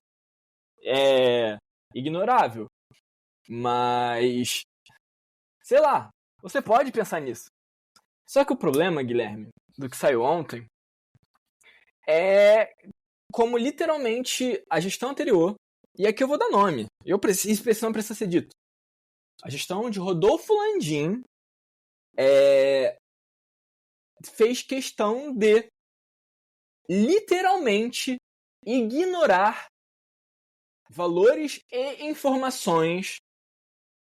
ignorável. Mas, sei lá, você pode pensar nisso. Só que o problema, Guilherme, do que saiu ontem, é como literalmente a gestão anterior, e aqui eu vou dar nome, isso não precisa ser dito. A gestão de Rodolfo Landim fez questão de literalmente ignorar valores e informações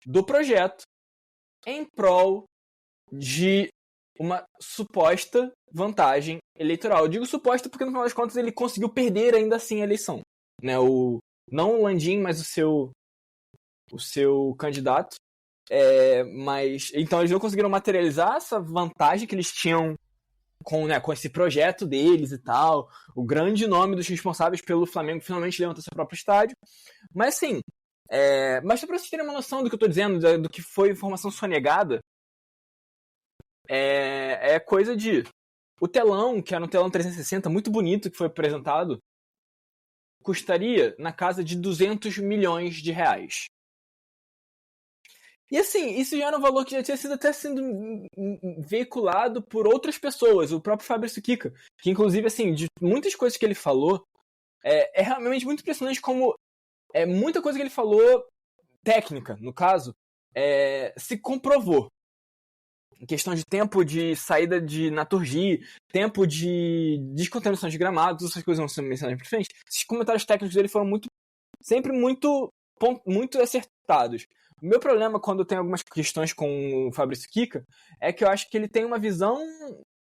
do projeto em prol de uma suposta vantagem eleitoral. Eu digo suposta porque, no final das contas, ele conseguiu perder ainda assim a eleição. Né? Não o Landim, mas o seu candidato. Mas então eles não conseguiram materializar essa vantagem que eles tinham com esse projeto deles e tal. O grande nome dos responsáveis pelo Flamengo finalmente levantar seu próprio estádio. Mas sim, mas só pra vocês terem uma noção do que eu tô dizendo, do que foi informação sonegada, é coisa de... O telão, que era um telão 360, muito bonito, que foi apresentado, custaria na casa de 200 milhões de reais. E assim, isso já era um valor que já tinha sido até sendo veiculado por outras pessoas, o próprio Fabrício Kika, que inclusive, assim, de muitas coisas que ele falou, é realmente muito impressionante como muita coisa que ele falou, técnica, no caso, se comprovou. Em questão de tempo de saída de Naturgy, tempo de descontaminação de gramados, essas coisas vão ser mencionadas por frente. Esses comentários técnicos dele foram sempre muito acertados. O meu problema quando eu tenho algumas questões com o Fabrício Kika é que eu acho que ele tem uma visão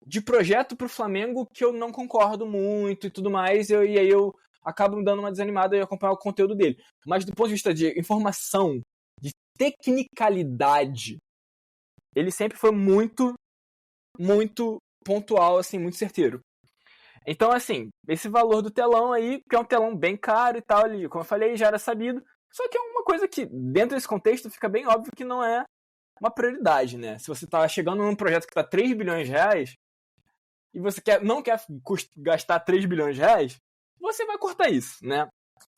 de projeto pro Flamengo que eu não concordo muito e tudo mais, e aí eu acabo me dando uma desanimada e acompanhar o conteúdo dele. Mas do ponto de vista de informação, de tecnicalidade, ele sempre foi muito, muito pontual, assim, muito certeiro. Então, assim, esse valor do telão aí, que é um telão bem caro e tal, ali, como eu falei, já era sabido. Só que é uma coisa que, dentro desse contexto, fica bem óbvio que não é uma prioridade, né? Se você tá chegando num projeto que tá 3 bilhões de reais e você não quer gastar 3 bilhões de reais, você vai cortar isso, né?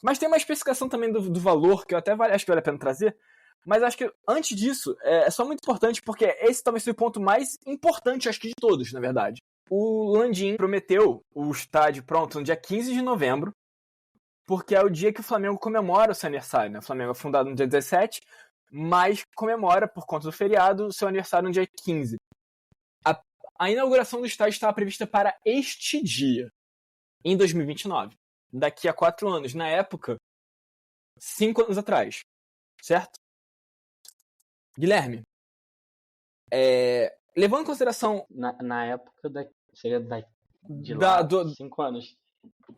Mas tem uma especificação também do valor, que eu até acho que vale a pena trazer. Mas acho que, antes disso, é só muito importante, porque esse talvez seja o ponto mais importante, acho que de todos, na verdade. O Landim prometeu o estádio pronto no dia 15 de novembro, porque é o dia que o Flamengo comemora o seu aniversário, né? O Flamengo é fundado no dia 17, mas comemora, por conta do feriado, o seu aniversário no dia 15. A inauguração do estádio estava prevista para este dia, em 2029. Daqui a 4 anos. Na época, 5 anos atrás. Certo? Guilherme, levando em consideração... Na época, seria de lá, 5 anos.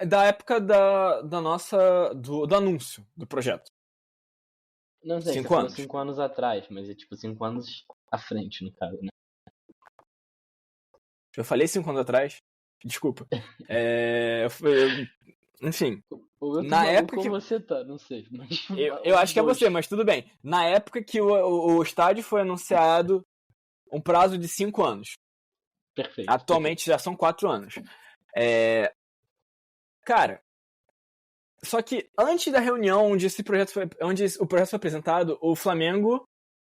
Da época do anúncio do projeto. Não sei, 5 anos. 5 anos atrás, mas é tipo 5 anos à frente, no caso, né? Eu falei 5 anos atrás? Desculpa. Enfim. Na época que você tá, não sei. Mas... Eu acho que é você, mas tudo bem. Na época que o estádio foi anunciado, um prazo de 5 anos. Perfeito. Atualmente já são 4 anos. Cara, só que antes da reunião onde o projeto foi apresentado, o Flamengo,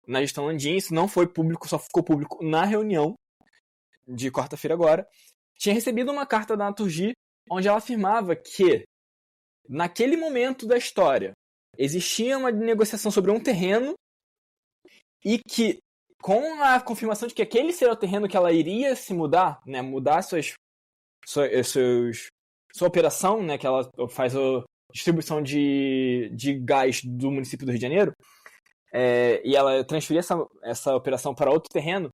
na gestão Landim, isso não foi público, só ficou público na reunião de quarta-feira agora, tinha recebido uma carta da Naturgy onde ela afirmava que, naquele momento da história, existia uma negociação sobre um terreno e que, com a confirmação de que aquele seria o terreno que ela iria se mudar, né, mudar sua operação, né, que ela faz a distribuição de gás do município do Rio de Janeiro, e ela transferia essa operação para outro terreno,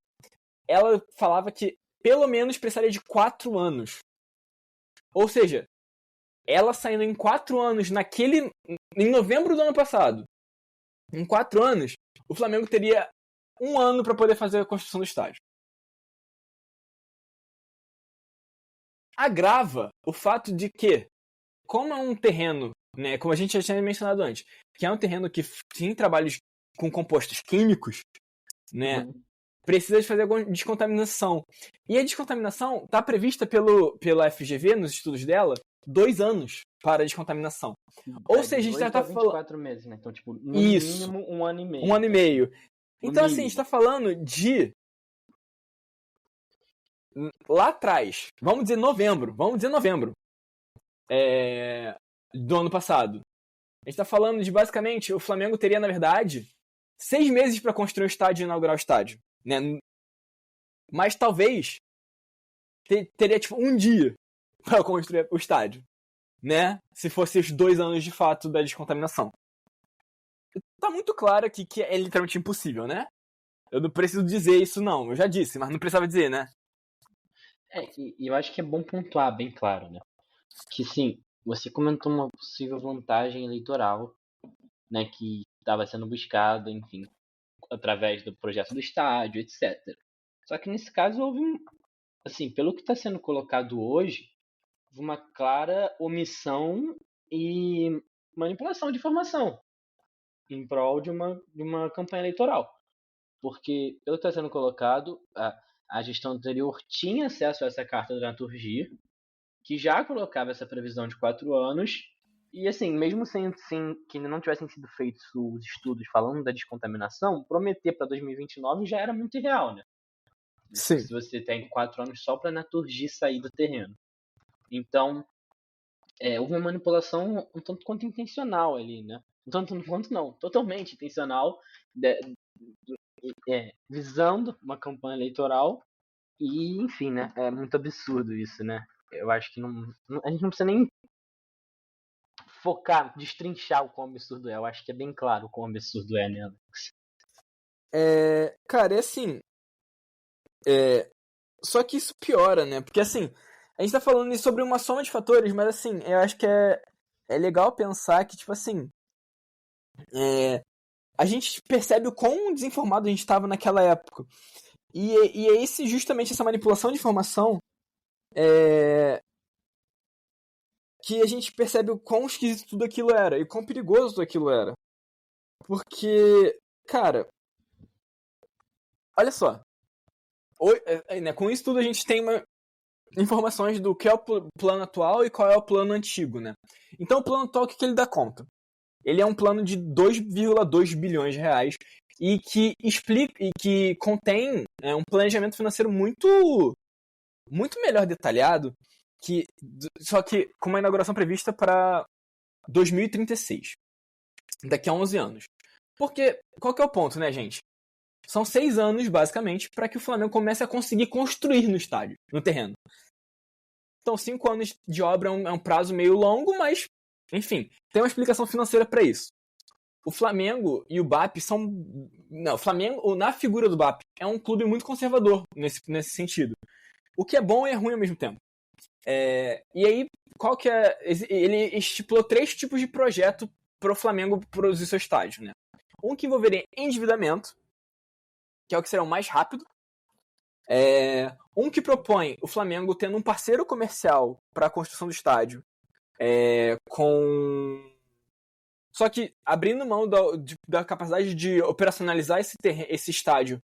ela falava que pelo menos precisaria de 4 anos. Ou seja, ela saindo em 4 anos em novembro do ano passado, em 4 anos, o Flamengo teria 1 ano para poder fazer a construção do estádio. Agrava o fato de que, como é um terreno, né, como a gente já tinha mencionado antes, que é um terreno que tem trabalhos com compostos químicos, né, precisa de fazer alguma descontaminação. E a descontaminação está prevista pela FGV, nos estudos dela, 2 anos para a descontaminação. Ou seja, a gente já está falando... 24 meses, né? Então, tipo, no mínimo 1 ano e meio. 1 ano e meio. Então, assim, a gente está falando de... Lá atrás, vamos dizer novembro, do ano passado. A gente está falando de, basicamente, o Flamengo teria, na verdade, 6 meses para construir o estádio e inaugurar o estádio. Né? mas talvez teria tipo um dia para construir o estádio, né? Se fosse os 2 anos de fato da descontaminação. Tá muito claro aqui que é literalmente impossível, né? Eu não preciso dizer isso não, eu já disse, mas não precisava dizer, né? E eu acho que é bom pontuar bem claro, né? Que sim, você comentou uma possível vantagem eleitoral, né, que estava sendo buscada, enfim, através do projeto do estádio, etc. Só que nesse caso houve assim, pelo que está sendo colocado hoje, uma clara omissão e manipulação de informação em prol de uma campanha eleitoral. Porque, pelo que está sendo colocado, a gestão anterior tinha acesso a essa carta da dramaturgia, que já colocava essa previsão de 4 anos, e assim, mesmo sem que ainda não tivessem sido feitos os estudos falando da descontaminação, prometer para 2029 já era muito irreal, né? Sim. Se você tem 4 anos só para a dramaturgia sair do terreno. Então, houve uma manipulação um tanto quanto intencional ali, né? Um tanto quanto não, totalmente intencional, visando uma campanha eleitoral e, enfim, né? É muito absurdo isso, né? Eu acho que a gente não precisa nem focar, destrinchar o quão absurdo é. Eu acho que é bem claro o quão absurdo é, né? Cara, é assim... Só que isso piora, né? Porque, assim, a gente tá falando sobre uma soma de fatores, mas, assim, eu acho que é legal pensar que, tipo assim... a gente percebe o quão desinformado a gente estava naquela época. E é justamente essa manipulação de informação que a gente percebe o quão esquisito tudo aquilo era e o quão perigoso tudo aquilo era. Porque, cara, olha só. Com isso tudo a gente tem informações do que é o plano atual e qual é o plano antigo, né? Então o plano atual, o que ele dá conta? Ele é um plano de 2,2 bilhões de reais e que explica e que contém um planejamento financeiro muito melhor detalhado, só que com uma inauguração prevista para 2036, daqui a 11 anos. Porque, qual que é o ponto, né, gente? São 6 anos, basicamente, para que o Flamengo comece a conseguir construir no estádio, no terreno. Então, 5 anos de obra é um prazo meio longo, mas, enfim, tem uma explicação financeira para isso. O Flamengo e o BAP são... Não, o Flamengo, na figura do BAP, é um clube muito conservador nesse sentido. O que é bom e é ruim ao mesmo tempo. E aí, qual que é... Ele estipulou 3 tipos de projeto para o Flamengo produzir seu estádio, né? Um que envolveria endividamento, que é o que será o mais rápido. Um que propõe o Flamengo tendo um parceiro comercial para a construção do estádio, só que abrindo mão da capacidade de operacionalizar esse estádio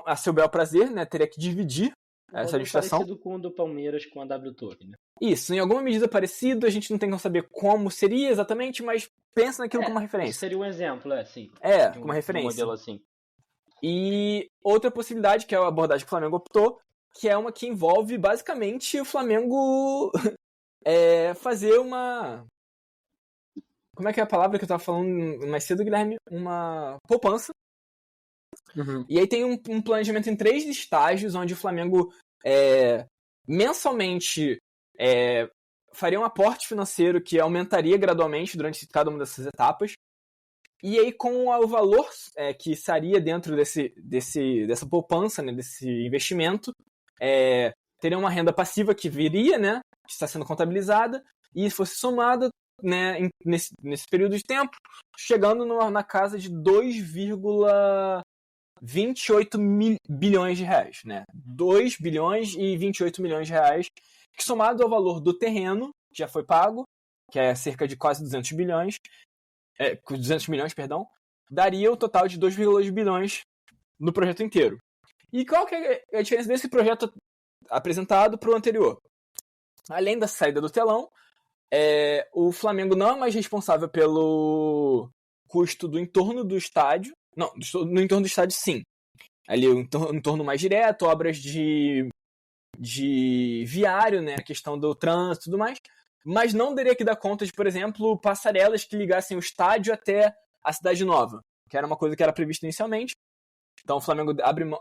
a seu bel prazer, né? Teria que dividir essa administração. Parecido com o do Palmeiras com a W Torre, né? Isso, em alguma medida parecido, a gente não tem como saber como seria exatamente, mas pensa naquilo como uma referência. Seria um exemplo, sim. Como uma referência. Um modelo assim. E outra possibilidade, que é a abordagem que o Flamengo optou, que é uma que envolve basicamente o Flamengo fazer uma... Como é que é a palavra que eu tava falando mais cedo, Guilherme? Uma poupança. Uhum. E aí tem um planejamento em 3 estágios, onde o Flamengo mensalmente faria um aporte financeiro que aumentaria gradualmente durante cada uma dessas etapas. E aí com o valor que estaria dentro dessa poupança, né, desse investimento, teria uma renda passiva que viria, né, que está sendo contabilizada, e fosse somada, né, nesse período de tempo, chegando na casa de 2,28 bilhões de reais, né? 2 bilhões e 28 milhões de reais, que somado ao valor do terreno, que já foi pago, que é cerca de quase 200 milhões, daria o total de 2,2 bilhões no projeto inteiro. E qual que é a diferença desse projeto apresentado para o anterior? Além da saída do telão, o Flamengo não é mais responsável pelo custo do entorno do estádio. Não, no entorno do estádio sim. Ali o entorno mais direto, obras de viário, né, a questão do trânsito e tudo mais. Mas não teria que dar conta de, por exemplo, passarelas que ligassem o estádio até a Cidade Nova, que era uma coisa que era prevista inicialmente. Então o Flamengo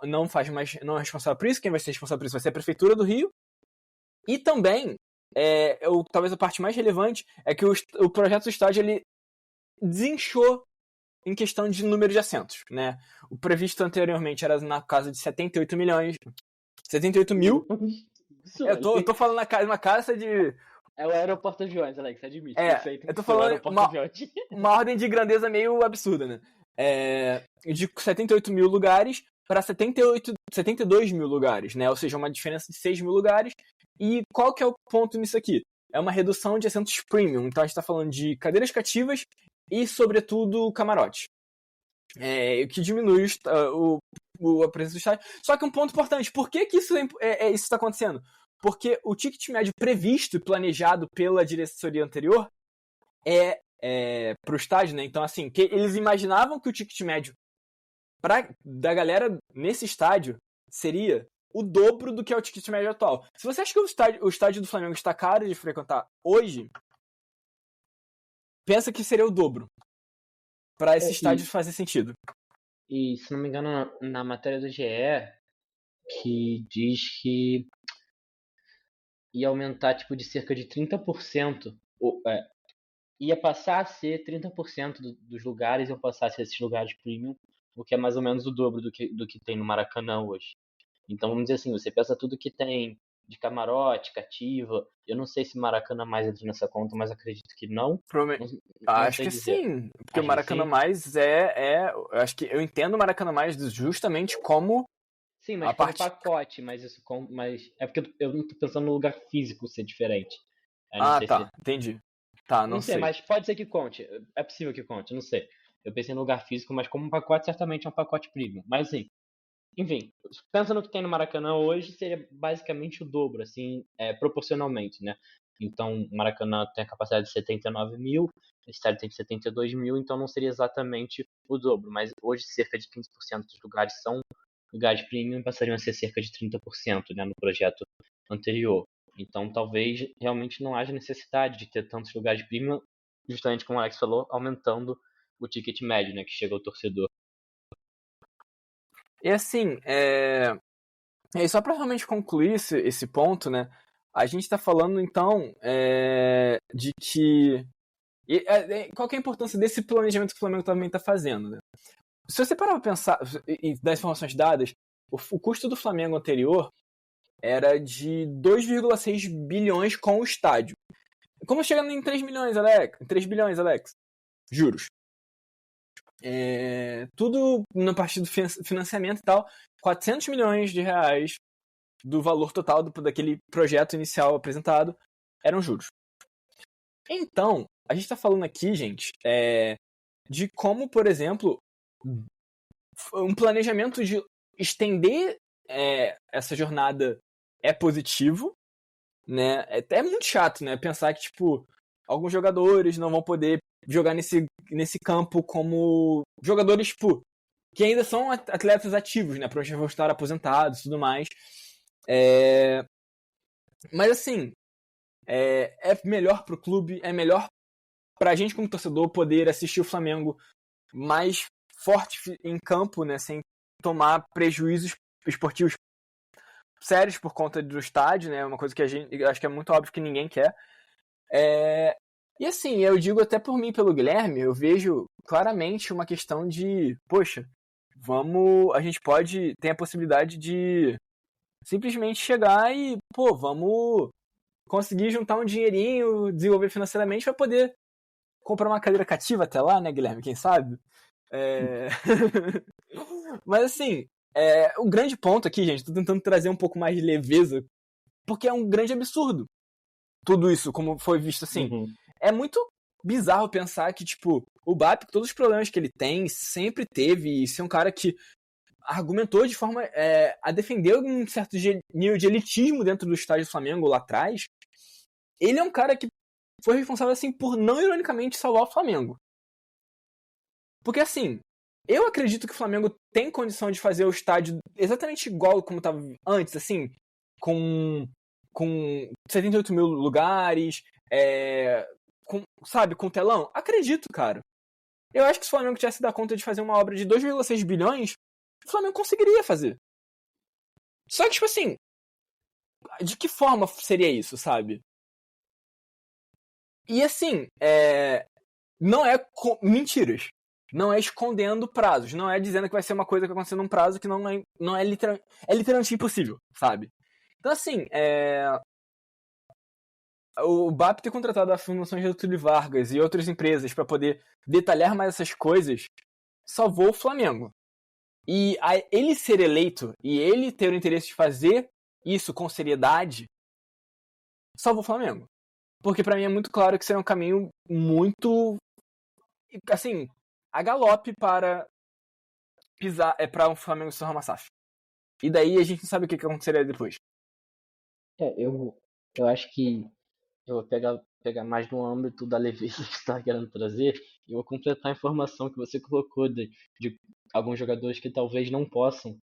não faz mais, não é responsável por isso. Quem vai ser responsável por isso vai ser a Prefeitura do Rio. E também, talvez a parte mais relevante é que o projeto do estádio ele desinchou em questão de número de assentos, né? O previsto anteriormente era na casa de 78 milhões. 78 mil. Eu tô falando uma casa de... É o aeroporto de aviões, Alex, admite. Eu tô falando uma ordem de grandeza meio absurda, né? De 78 mil lugares para 72 mil lugares, né? Ou seja, uma diferença de 6 mil lugares. E qual que é o ponto nisso aqui? É uma redução de assentos premium. Então a gente tá falando de cadeiras cativas e, sobretudo, camarote. O que diminui a presença do estádio. Só que um ponto importante, por que isso está acontecendo? Porque o ticket médio previsto e planejado pela diretoria anterior pro estádio, né? Então, assim, que eles imaginavam que o ticket médio da galera nesse estádio seria o dobro do que é o ticket médio atual. Se você acha que o estádio do Flamengo está caro de frequentar hoje, pensa que seria o dobro para esse estádio fazer sentido. E, se não me engano, na matéria do GE, que diz que ia aumentar tipo de cerca de 30%, ia passar a ser 30% dos lugares, iam passar a ser esses lugares premium, o que é mais ou menos o dobro do que tem no Maracanã hoje. Então, vamos dizer assim, você pensa tudo que tem de camarote, cativa, eu não sei se Maracanã mais entra nessa conta, mas acredito que não. Acho que sim, porque o Maracanã mais eu acho que eu entendo o Maracanã mais justamente como... Sim, mas como pacote, mas é porque eu não tô pensando no lugar físico ser diferente. Entendi. Tá, não sei. Mas pode ser que conte. É possível que conte, não sei. Eu pensei no lugar físico, mas como um pacote, certamente é um pacote premium. Mas assim, enfim, pensa no que tem no Maracanã hoje, seria basicamente o dobro, assim, proporcionalmente, né? Então, o Maracanã tem a capacidade de 79 mil, o estádio tem 72 mil, então não seria exatamente o dobro. Mas hoje, cerca de 15% dos lugares são lugares premium, passariam a ser cerca de 30%, né, no projeto anterior. Então, talvez realmente não haja necessidade de ter tantos lugares premium, justamente como o Alex falou, aumentando o ticket médio, né, que chega ao torcedor. E assim, só para realmente concluir esse ponto, né, a gente está falando então de que... qual que é a importância desse planejamento que o Flamengo também está fazendo, né? Se você parar para pensar, e das informações dadas, o custo do Flamengo anterior era de 2,6 bilhões com o estádio. Como chegando em 3 milhões, Alex? 3 bilhões, Alex? Juros. Tudo na parte do financiamento e tal, 400 milhões de reais do valor total daquele projeto inicial apresentado eram juros. Então, a gente está falando aqui, gente, de como, por exemplo, um planejamento de estender essa jornada é positivo, né? É muito chato, né? Pensar que, tipo, alguns jogadores não vão poder jogar nesse campo como jogadores, tipo, que ainda são atletas ativos, né? Provavelmente vão estar aposentados e tudo mais. Mas, assim, é melhor pro clube, é melhor pra gente como torcedor poder assistir o Flamengo mais forte em campo, né? Sem tomar prejuízos esportivos sérios por conta do estádio, né? Uma coisa que eu acho que é muito óbvio que ninguém quer. E assim, eu digo até por mim, pelo Guilherme, eu vejo claramente uma questão de, poxa, a gente tem a possibilidade de simplesmente chegar e, vamos conseguir juntar um dinheirinho, desenvolver financeiramente para poder comprar uma cadeira cativa até lá, né, Guilherme? Quem sabe? Mas assim, o grande ponto aqui, gente, tô tentando trazer um pouco mais de leveza, porque é um grande absurdo. Tudo isso, como foi visto assim. Uhum. É muito bizarro pensar que, tipo, o BAP, com todos os problemas que ele tem, sempre teve, e ser um cara que argumentou de forma a defender um certo nível de elitismo dentro do estádio do Flamengo lá atrás. Ele é um cara que foi responsável, assim, por não ironicamente salvar o Flamengo. Porque, assim, eu acredito que o Flamengo tem condição de fazer o estádio exatamente igual como estava antes, assim, com 78 mil lugares, com telão. Acredito, cara. Eu acho que se o Flamengo tivesse dado conta de fazer uma obra de 2,6 bilhões, o Flamengo conseguiria fazer. Só que, tipo assim, de que forma seria isso, sabe? E assim, não é mentiras. Não é escondendo prazos. Não é dizendo que vai ser uma coisa que vai acontecer num prazo que não é literalmente impossível, sabe? Então, assim, o BAP ter contratado a Fundação Getúlio Vargas e outras empresas para poder detalhar mais essas coisas salvou o Flamengo. E ele ser eleito e ele ter o interesse de fazer isso com seriedade salvou o Flamengo. Porque pra mim é muito claro que seria um caminho muito, assim, a galope para pisar, para um Flamengo se tornar uma SAF. E daí a gente não sabe o que aconteceria depois. Eu acho que eu vou pegar mais no âmbito da leveza que você está querendo trazer e vou completar a informação que você colocou de alguns jogadores que talvez não possam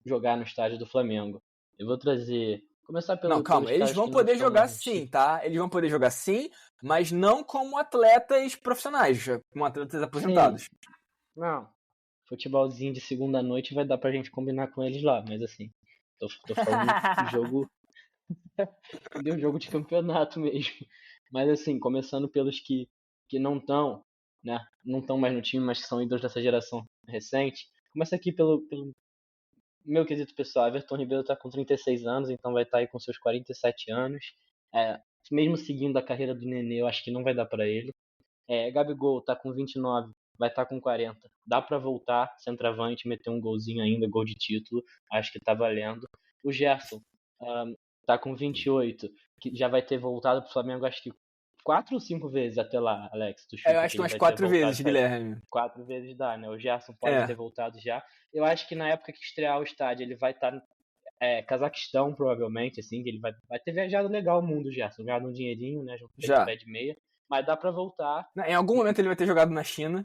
jogar no estádio do Flamengo. Eu vou começar pelo... Não, calma, eles vão poder jogar sim, tá? Eles vão poder jogar sim, mas não como atletas profissionais, como atletas aposentados. Sim. Não, futebolzinho de segunda noite vai dar pra gente combinar com eles lá, mas assim, tô falando de jogo... de um jogo de campeonato mesmo. Mas assim, começando pelos que não estão, né? Não estão mais no time, mas que são ídolos dessa geração recente. Começa aqui pelo meu quesito pessoal. Everton Ribeiro tá com 36 anos, então vai estar aí com seus 47 anos. Mesmo seguindo a carreira do Nenê, eu acho que não vai dar pra ele. Gabigol tá com 29, vai estar com 40. Dá pra voltar, centroavante, meter um golzinho ainda, gol de título. Acho que tá valendo. O Gerson tá com 28, que já vai ter voltado pro Flamengo, acho que 4 ou 5 vezes até lá, Alex. Tu chuta eu acho que umas 4 vezes, Guilherme. 4 vezes dá, né? O Gerson pode ter voltado já. Eu acho que na época que estrear o estádio, ele vai estar Cazaquistão, provavelmente, assim, que ele vai ter viajado legal o mundo, Gerson. Ganhado um dinheirinho, né? Junto com o pé de meia. Mas dá pra voltar. Em algum momento ele vai ter jogado na China.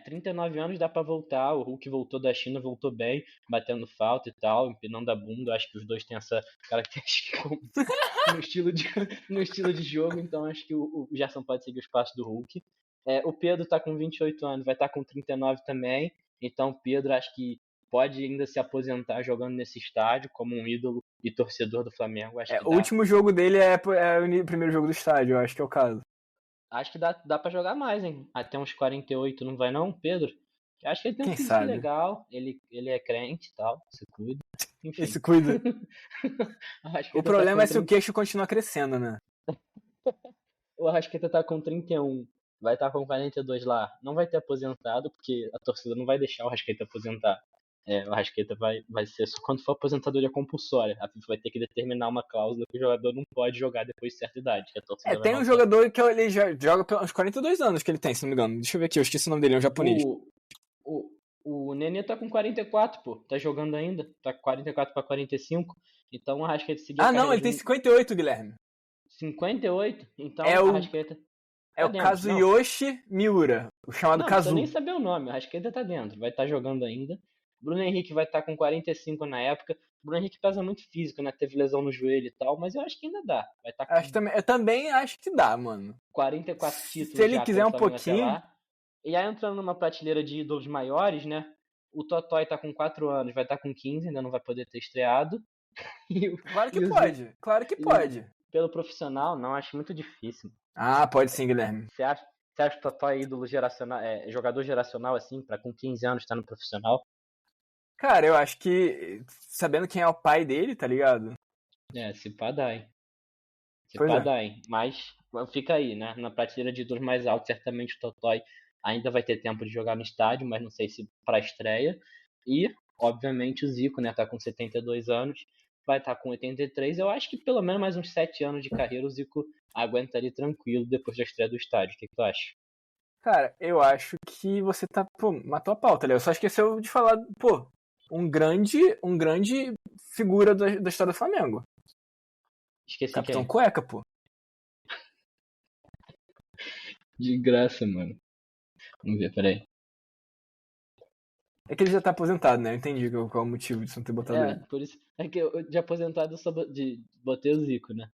39 anos dá pra voltar. O Hulk voltou da China, voltou bem, batendo falta e tal, empinando a bunda. Acho que os dois têm essa característica no estilo de jogo, então acho que o Gerson pode seguir os passos do Hulk. O Pedro tá com 28 anos, vai estar com 39 também. Então o Pedro acho que pode ainda se aposentar jogando nesse estádio como um ídolo e torcedor do Flamengo. Acho que o último jogo dele é o primeiro jogo do estádio, eu acho que é o caso. Acho que dá pra jogar mais, hein? Até uns 48, não vai não, Pedro? Acho que ele tem um físico legal, ele é crente e tal, se cuida. Enfim. Se cuida. O problema é se o queixo continua crescendo, né? O Arrascaeta tá com 31, vai estar com 42 lá. Não vai ter aposentado, porque a torcida não vai deixar o Arrascaeta aposentar. O Arrascaeta vai ser só quando for aposentadoria compulsória. A FIFA vai ter que determinar uma cláusula que o jogador não pode jogar depois de certa idade. Que a torcida tem um jogador que ele já joga pelos 42 anos que ele tem, se não me engano. Deixa eu ver aqui, eu esqueci o nome dele, é um japonês. O Nenê tá com 44, pô. Tá jogando ainda. Tá com 44 pra 45. Então o Arrascaeta seguiu não, ele tem 58, Guilherme. 58? Então o Arrascaeta... o Kazuyoshi Miura, o chamado Kazu. Não precisa nem saber o nome, o Arrascaeta tá dentro. Vai estar jogando ainda. Bruno Henrique vai estar com 45 na época. Bruno Henrique pesa muito físico, né? Teve lesão no joelho e tal, mas eu acho que ainda dá. Vai estar com... Eu também acho que dá, mano. 44 títulos. Se ele quiser um pouquinho. E aí entrando numa prateleira de ídolos maiores, né? O Totó tá com 4 anos, vai estar com 15, ainda não vai poder ter estreado. Claro que pode. Pelo profissional, não, acho muito difícil. Pode sim, Guilherme. Você acha que o Totó é ídolo geracional, jogador geracional, assim, pra com 15 anos estar no profissional? Cara, eu acho que, sabendo quem é o pai dele, tá ligado? Se pá dá, hein? Mas fica aí, né? Na prateleira de ídolos mais altos, certamente o Totó ainda vai ter tempo de jogar no estádio, mas não sei se pra estreia. E, obviamente, o Zico, né? Tá com 72 anos, vai estar com 83. Eu acho que pelo menos mais uns 7 anos de carreira o Zico aguentaria tranquilo depois da estreia do estádio. O que tu acha? Cara, eu acho que você matou a pauta, Léo. Eu só esqueceu de falar, um grande figura da história do Flamengo. Esqueci Capitão quem? Cueca, pô. De graça, mano. Vamos ver, peraí. É que ele já tá aposentado, né? Eu entendi qual é o motivo de você não ter botado ele. Por isso. É que eu de aposentado eu só botei o Zico, né?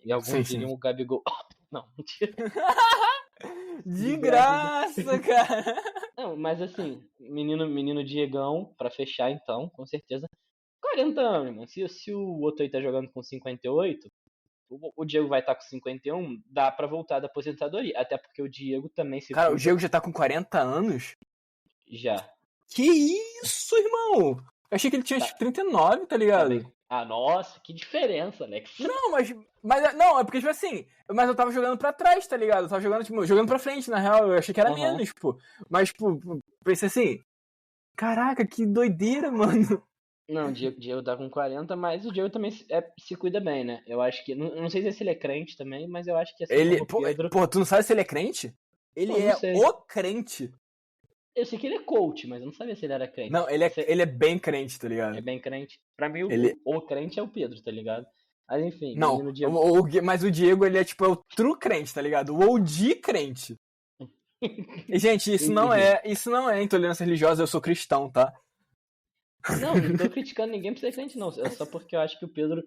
E alguns diriam o Gabigol. Não, mentira. De graça, cara. Não, mas assim, menino Diegão, pra fechar então, com certeza. 40 anos, mano. Se o outro aí tá jogando com 58, o Diego vai estar com 51, dá pra voltar da aposentadoria. Até porque o Diego também se Cara, o cuida Diego já tá com 40 anos? já. Que isso, irmão? Eu achei que ele tinha acho que 39, tá ligado? Também. Ah, nossa, que diferença, Alex. Não, mas não, é porque, tipo assim, mas eu tava jogando pra trás, tá ligado? Eu tava jogando, tipo, jogando pra frente, na real, eu achei que era Aham. menos, pô. Mas, tipo, pensei assim, caraca, que doideira, mano. Não, o Diego tá com 40, mas o Diego também se cuida bem, né? Eu acho que. Não sei se ele é crente também, mas eu acho que assim Ele, como o Pedro. pô, tu não sabe se ele é crente? Ele Pô, não é sei. o crente. Eu sei que ele é coach, mas eu não sabia se ele era crente. Não, ele é bem crente, tá ligado? É bem crente. Pra mim, Ele- o crente é o Pedro, tá ligado? Mas enfim, Não, menino Diego. mas o Diego, ele é tipo é o true crente, tá ligado? O OG crente. E, gente, isso não é intolerância religiosa, eu sou cristão, tá? Não tô criticando ninguém por ser crente, não. É só porque eu acho que o Pedro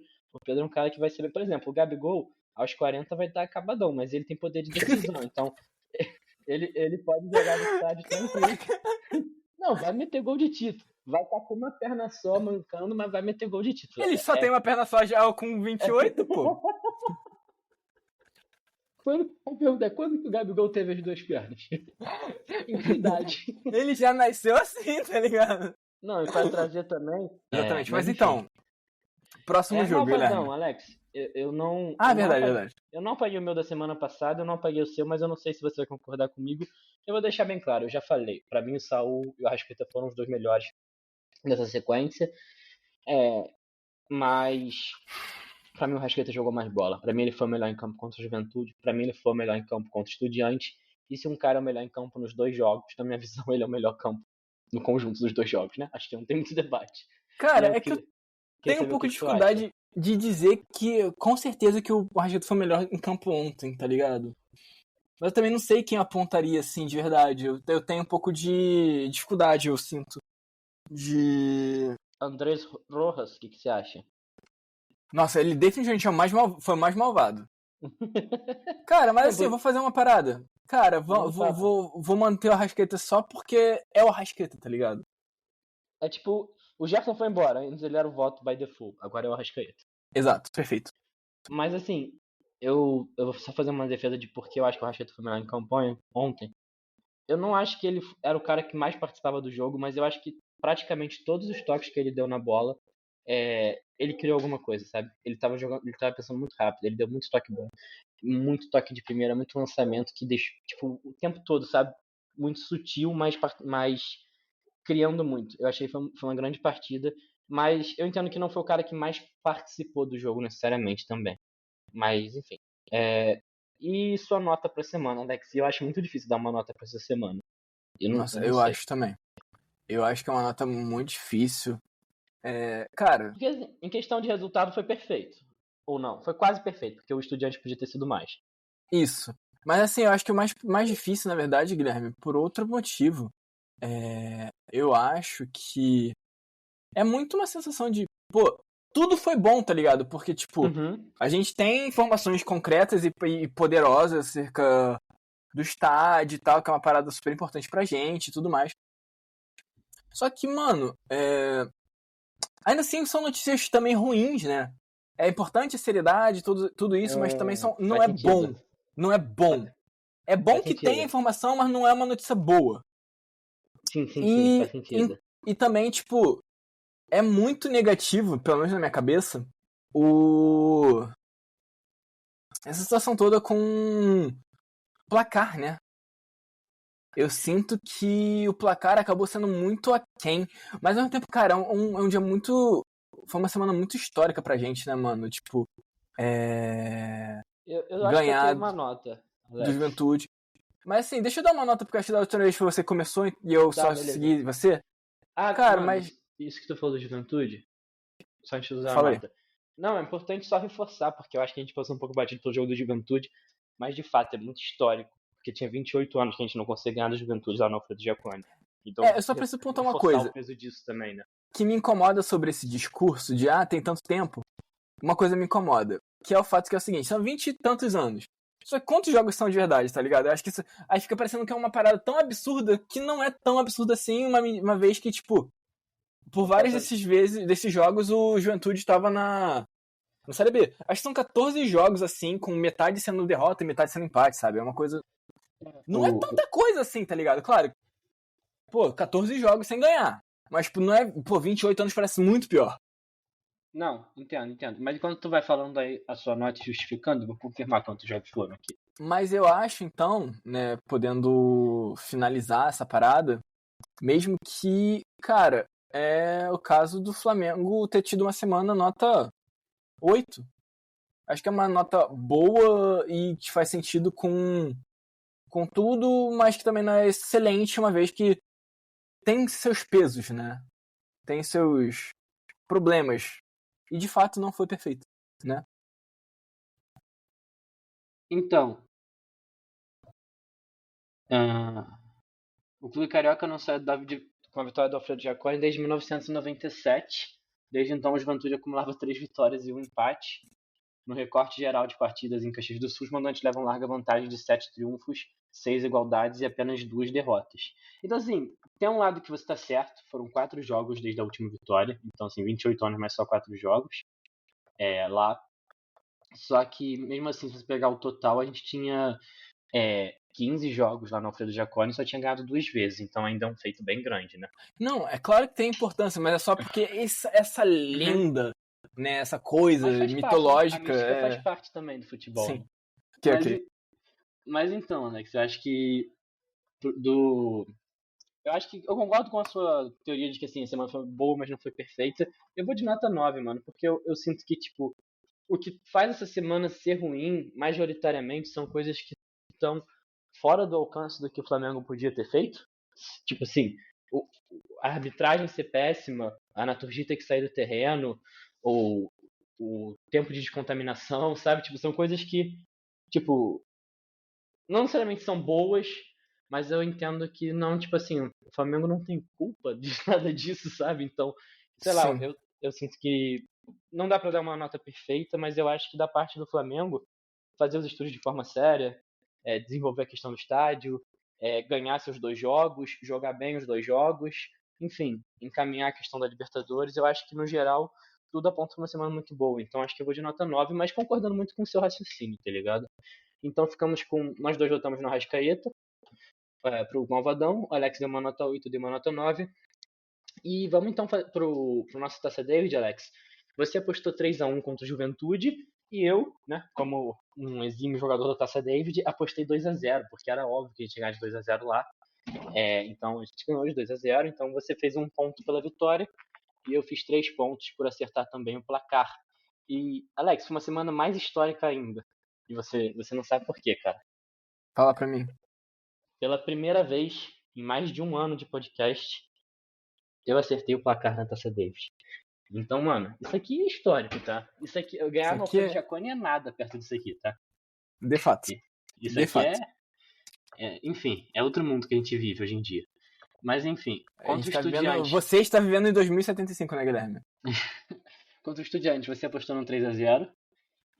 é um cara que vai ser. Por exemplo, o Gabigol, aos 40 vai estar acabadão, mas ele tem poder de decisão. Então, ele pode jogar no estádio tranquilo. Não, vai meter gol de título. Vai estar com uma perna só, mancando, mas vai meter gol de título. Ele só tem uma perna só já com 28, pô. A pergunta é quando que o Gabigol teve as duas pernas? Em que idade? Ele já nasceu assim, tá ligado? Não, e pra trazer também. Exatamente, mas enfim. então, próximo jogo, Guilherme. Não, Alex, eu não. Ah, eu não verdade, apaguei- verdade. Eu não apaguei o meu da semana passada, eu não apaguei o seu, mas eu não sei se você vai concordar comigo. Eu vou deixar bem claro, eu já falei. Pra mim, o Saul e o Arrascaeta foram os dois melhores dessa sequência. Mas pra mim o Arrascaeta jogou mais bola. Pra mim ele foi o melhor em campo contra o Juventude. Pra mim ele foi o melhor em campo contra o Estudiantes. E se um cara é o melhor em campo nos dois jogos, na minha visão ele é o melhor campo no conjunto dos dois jogos, né? Acho que não tem muito debate. Cara, Eu é que eu queria tenho saber um o pouco que de tu acha. dificuldade de dizer que, com certeza, que o Arrascaeta foi melhor em campo ontem, tá ligado? Mas eu também não sei quem apontaria, assim, de verdade. Eu tenho um pouco de dificuldade, eu sinto. Andrés Rojas, o que você acha? Nossa, ele definitivamente foi o mais malvado. Cara, mas assim, eu vou fazer uma parada. Cara, vou manter o Arrascaeta só porque é o Arrascaeta, tá ligado? É tipo, o Jefferson foi embora, antes ele era o voto by default, agora é o Arrascaeta. Exato, perfeito. Mas assim, eu vou só fazer uma defesa de porque eu acho que o Arrascaeta foi melhor em campanha ontem. Eu não acho que ele era o cara que mais participava do jogo, mas eu acho que praticamente todos os toques que ele deu na bola, ele criou alguma coisa, sabe? Ele tava pensando muito rápido, ele deu muito toque bom, muito toque de primeira, muito lançamento que deixou, tipo, o tempo todo, sabe? Muito sutil, mas criando muito. Eu achei que foi uma grande partida, mas eu entendo que não foi o cara que mais participou do jogo necessariamente também. Mas, enfim. E sua nota pra semana, Alex? Eu acho muito difícil dar uma nota pra essa semana. Nossa, não eu sei. acho também. Eu acho que é uma nota muito difícil. Cara, Porque, assim, em questão de resultado foi perfeito. Ou não, foi quase perfeito, porque o Estudiante podia ter sido mais. isso. Mas assim, eu acho que o mais difícil, na verdade, Guilherme, por outro motivo. Eu acho que é muito uma sensação de, pô, tudo foi bom, tá ligado? Porque, tipo, a gente tem informações concretas e poderosas acerca do estádio e tal, que é uma parada super importante pra gente e tudo mais. Só que, mano, ainda assim são notícias também ruins, né? É importante a seriedade, tudo isso, mas também não é bom. Não é bom. É bom Faz que sentido. tenha informação, mas não é uma notícia boa. Sim, faz sentido. E também, tipo, é muito negativo, pelo menos na minha cabeça, essa situação toda com placar, né? Eu sinto que o placar acabou sendo muito aquém. Mas ao mesmo tempo, cara, é um dia muito... Foi uma semana muito histórica pra gente, né, mano? Tipo, Eu acho que eu ganhar tenho uma nota, Alex. do Juventude. Mas assim, deixa eu dar uma nota, porque acho que da última vez que você começou e eu só beleza. segui você. Ah, Cara, mano, mas... isso que tu falou da Juventude, só antes de usar Fala a aí. nota. Não, é importante só reforçar, porque eu acho que a gente passou um pouco batido pelo jogo do Juventude, mas de fato é muito histórico, porque tinha 28 anos que a gente não conseguia ganhar do Juventude lá no Alfredo Giacone. Então, eu só preciso pontuar uma reforçar coisa. o peso disso também, né? Que me incomoda sobre esse discurso de, tem tanto tempo. Uma coisa me incomoda, que é o fato que é o seguinte, são 20 e tantos anos. Só que quantos jogos são de verdade, tá ligado? Eu acho que isso. Aí fica parecendo que é uma parada tão absurda que não é tão absurda assim, uma vez que, tipo, por vários desses jogos, o Juventude tava na Série B. Acho que são 14 jogos, assim, com metade sendo derrota e metade sendo empate, sabe? É uma coisa. Não é tanta coisa assim, tá ligado? Claro. Pô, 14 jogos sem ganhar. Mas, tipo, não é. Pô, 28 anos parece muito pior. Não, entendo. Mas quando tu vai falando aí a sua nota justificando, eu vou confirmar quantos jogos foram aqui. Mas eu acho, então, né, podendo finalizar essa parada, mesmo que, cara, é o caso do Flamengo ter tido uma semana nota 8. Acho que é uma nota boa e que faz sentido com tudo, mas que também não é excelente, uma vez que tem seus pesos, né? Tem seus problemas. E de fato não foi perfeito, né? Então, o Clube Carioca não sai com a vitória do Alfredo Jaconi desde 1997. Desde então, o Juventude acumulava 3 vitórias e 1 empate. No recorte geral de partidas em Caxias do Sul, os mandantes levam larga vantagem de 7 triunfos, 6 igualdades e apenas 2 derrotas. Então, assim, tem um lado que você está certo. Foram 4 jogos desde a última vitória. Então, assim, 28 anos, mas só 4 jogos lá. Só que, mesmo assim, se você pegar o total, a gente tinha 15 jogos lá no Alfredo Jaconi e só tinha ganhado 2 vezes. Então ainda é um feito bem grande, né? Não, é claro que tem importância, mas é só porque essa lenda, né, essa coisa mitológica... Parte, a mística faz parte também do futebol. Sim. Né? Mas então, Alex, eu acho que eu concordo com a sua teoria de que assim, a semana foi boa, mas não foi perfeita. Eu vou de nota 9, mano, porque eu sinto que, tipo, o que faz essa semana ser ruim, majoritariamente, são coisas que estão fora do alcance do que o Flamengo podia ter feito. Tipo assim, a arbitragem ser péssima, a Naturgia ter que sair do terreno, ou o tempo de descontaminação, sabe? Tipo, são coisas que, tipo, não necessariamente são boas, mas eu entendo que não, tipo assim, o Flamengo não tem culpa de nada disso, sabe? Então, sei lá, eu sinto que não dá pra dar uma nota perfeita, mas eu acho que da parte do Flamengo, fazer os estudos de forma séria, desenvolver a questão do estádio, ganhar seus 2 jogos, jogar bem os 2 jogos, enfim, encaminhar a questão da Libertadores, eu acho que no geral tudo aponta pra uma semana muito boa. Então acho que eu vou de nota 9, mas concordando muito com o seu raciocínio, tá ligado? Então ficamos com... Nós dois votamos no Arrascaeta, pro Malvadão, o Alex deu uma nota 8, deu uma nota 9. E vamos então pro nosso Taça David, Alex. Você apostou 3-1 contra o Juventude e eu, né, como um exímio jogador da Taça David, apostei 2-0, porque era óbvio que a gente ia ganhar de 2-0 lá. Então a gente ganhou de 2-0, então você fez 1 ponto pela vitória e eu fiz 3 pontos por acertar também o placar. E, Alex, foi uma semana mais histórica ainda. E você não sabe por quê, cara. Fala pra mim. Pela primeira vez em mais de 1 ano de podcast, eu acertei o placar na Taça Davis. Então, mano, isso aqui é histórico, tá? Isso aqui, eu ganhar no Alfredo Jaconi é nada perto disso aqui, tá? De fato. Isso aqui enfim, é outro mundo que a gente vive hoje em dia. Mas, enfim, contra o Estudiantes... Você está vivendo em 2075, né, Guilherme? Contra o Estudiantes, você apostou num 3-0.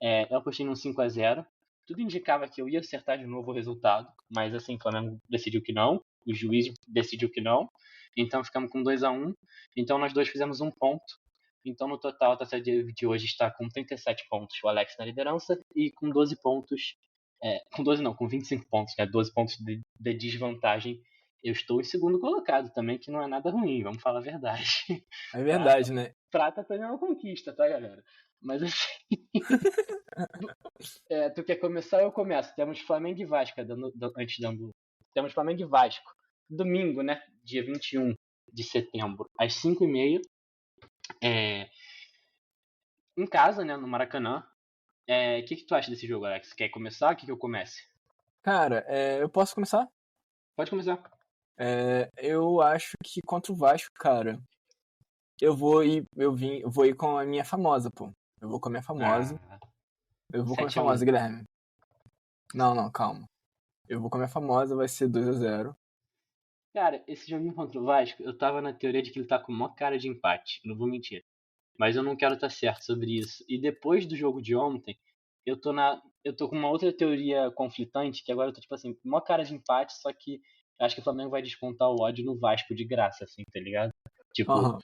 Eu apostei num 5-0. Tudo indicava que eu ia acertar de novo o resultado. Mas, assim, o Flamengo decidiu que não. O juiz decidiu que não. Então, ficamos com 2-1. Então, nós dois fizemos 1 ponto. Então, no total, a Taça de hoje está com 37 pontos. O Alex na liderança. E com 12 pontos... com 25 pontos, né? 12 pontos de desvantagem. Eu estou em segundo colocado também, que não é nada ruim, vamos falar a verdade. É verdade, né? Prata também é uma conquista, tá, galera? Mas assim... tu quer começar? Eu começo. Temos Flamengo e Vasco, temos Flamengo e Vasco. Domingo, né? Dia 21 de setembro, às 5h30. Em casa, né? No Maracanã. O que tu acha desse jogo, Alex? Quer começar? Quer que eu comece? Cara, eu posso começar? Pode começar. Eu acho que contra o Vasco, cara, eu vou ir com a minha famosa, pô. Eu vou com a minha famosa. Eu vou com a minha famosa, Guilherme. Não, calma. Eu vou com a minha famosa, vai ser 2-0. Cara, esse joguinho contra o Vasco, eu tava na teoria de que ele tá com uma cara de empate, não vou mentir. Mas eu não quero estar certo sobre isso. E depois do jogo de ontem, eu tô com uma outra teoria conflitante, que agora eu tô, tipo assim, uma cara de empate, só que eu acho que o Flamengo vai descontar o ódio no Vasco de graça, assim, tá ligado? Tipo, Aham.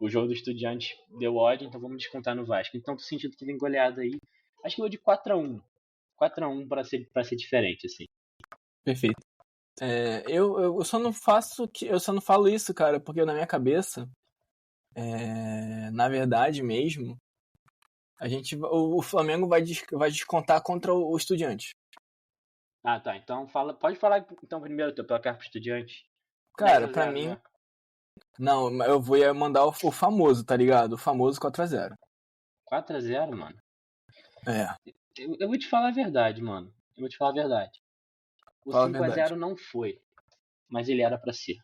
o jogo do Estudiantes deu ódio, então vamos descontar no Vasco. Então tô sentindo que vem goleada aí. Acho que eu vou de 4-1. 4-1 pra ser diferente, assim. Perfeito. Eu só não faço eu só não falo isso, cara, porque na minha cabeça, na verdade mesmo, o Flamengo vai descontar contra o Estudiantes. Ah, tá. Então pode falar então primeiro o teu placar pro Estudiantes. Cara, 10-0, pra mim, né? não, eu ia mandar o famoso, tá ligado? O famoso 4-0. 4-0, mano. É, Eu vou te falar a verdade, mano. Eu vou te falar a verdade. O fala a 5-0 verdade. não foi, mas ele era pra ser.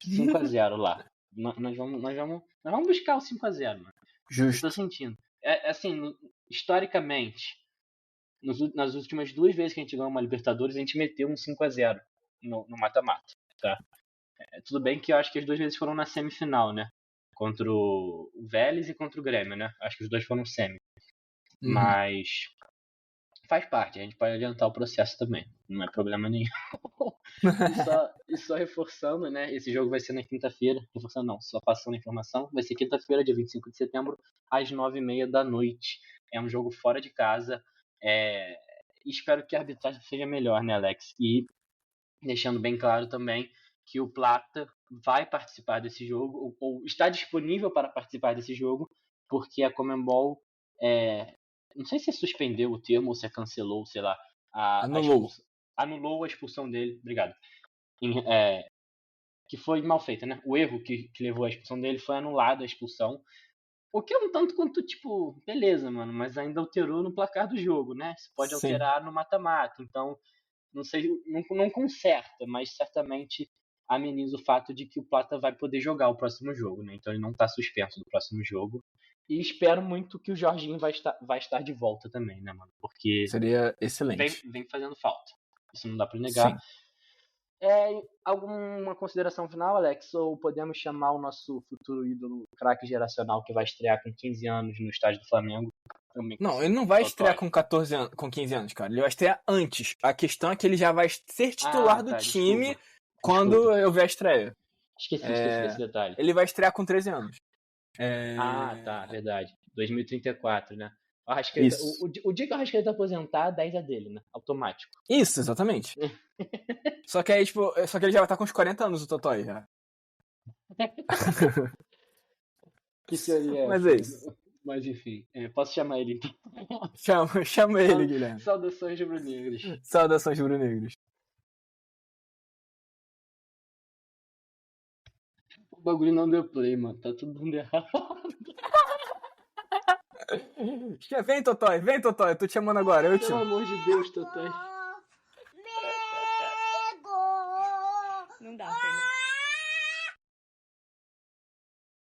5-0 lá. Nós vamos buscar o 5-0, mano. Eu Justo. tô sentindo. Assim, historicamente, nas últimas 2 vezes que a gente ganhou uma Libertadores, a gente meteu um 5-0 no mata-mata, tá? Tudo bem que eu acho que as 2 vezes foram na semifinal, né? Contra o Vélez e contra o Grêmio, né? Acho que os dois foram semi. Uhum. Mas faz parte, a gente pode adiantar o processo também. Não é problema nenhum. E só reforçando, né? Esse jogo vai ser na quinta-feira. Reforçando não, só passando a informação. Vai ser quinta-feira, dia 25 de setembro, às 9h30 da noite. É um jogo fora de casa. Espero que a arbitragem seja melhor, né, Alex? E deixando bem claro também que o Plata vai participar desse jogo, ou está disponível para participar desse jogo, porque a Conmebol, não sei se suspendeu o termo ou se cancelou, sei lá, anulou a expulsão dele, obrigado, que foi mal feita, né? O erro que levou à expulsão dele foi anulado a expulsão, o que é um tanto quanto, tipo, beleza, mano, mas ainda alterou no placar do jogo, né? Você pode Sim. alterar no mata-mata, então não sei, não conserta, mas certamente ameniza o fato de que o Plata vai poder jogar o próximo jogo, né? Então ele não está suspenso do próximo jogo. E espero muito que o Jorginho vai estar de volta também, né, mano? Porque seria excelente. Vem fazendo falta. Isso não dá pra negar. Sim. Alguma consideração final, Alex? Ou podemos chamar o nosso futuro ídolo craque geracional que vai estrear com 15 anos no estádio do Flamengo? Não, ele não vai estrear com 15 anos, cara. Ele vai estrear antes. A questão é que ele já vai ser titular do time quando eu ver a estreia. Esqueci desse detalhe. Ele vai estrear com 13 anos. Ah, tá, verdade. 2034, né? O dia que o Arrascaeta aposentar, 10 é dele, né? Automático. Isso, exatamente. Só que aí, tipo, ele já vai estar com uns 40 anos, o Totó já. Que teoria Mas é isso. Mas enfim, posso chamar ele então? Chama ele, Guilherme. Saudações rubro-negros. Saudações rubro-negros. O bagulho não deu play, mano. Tá tudo dando errado. Vem, Totói, eu tô te chamando agora. Pelo amor de Deus, Totói.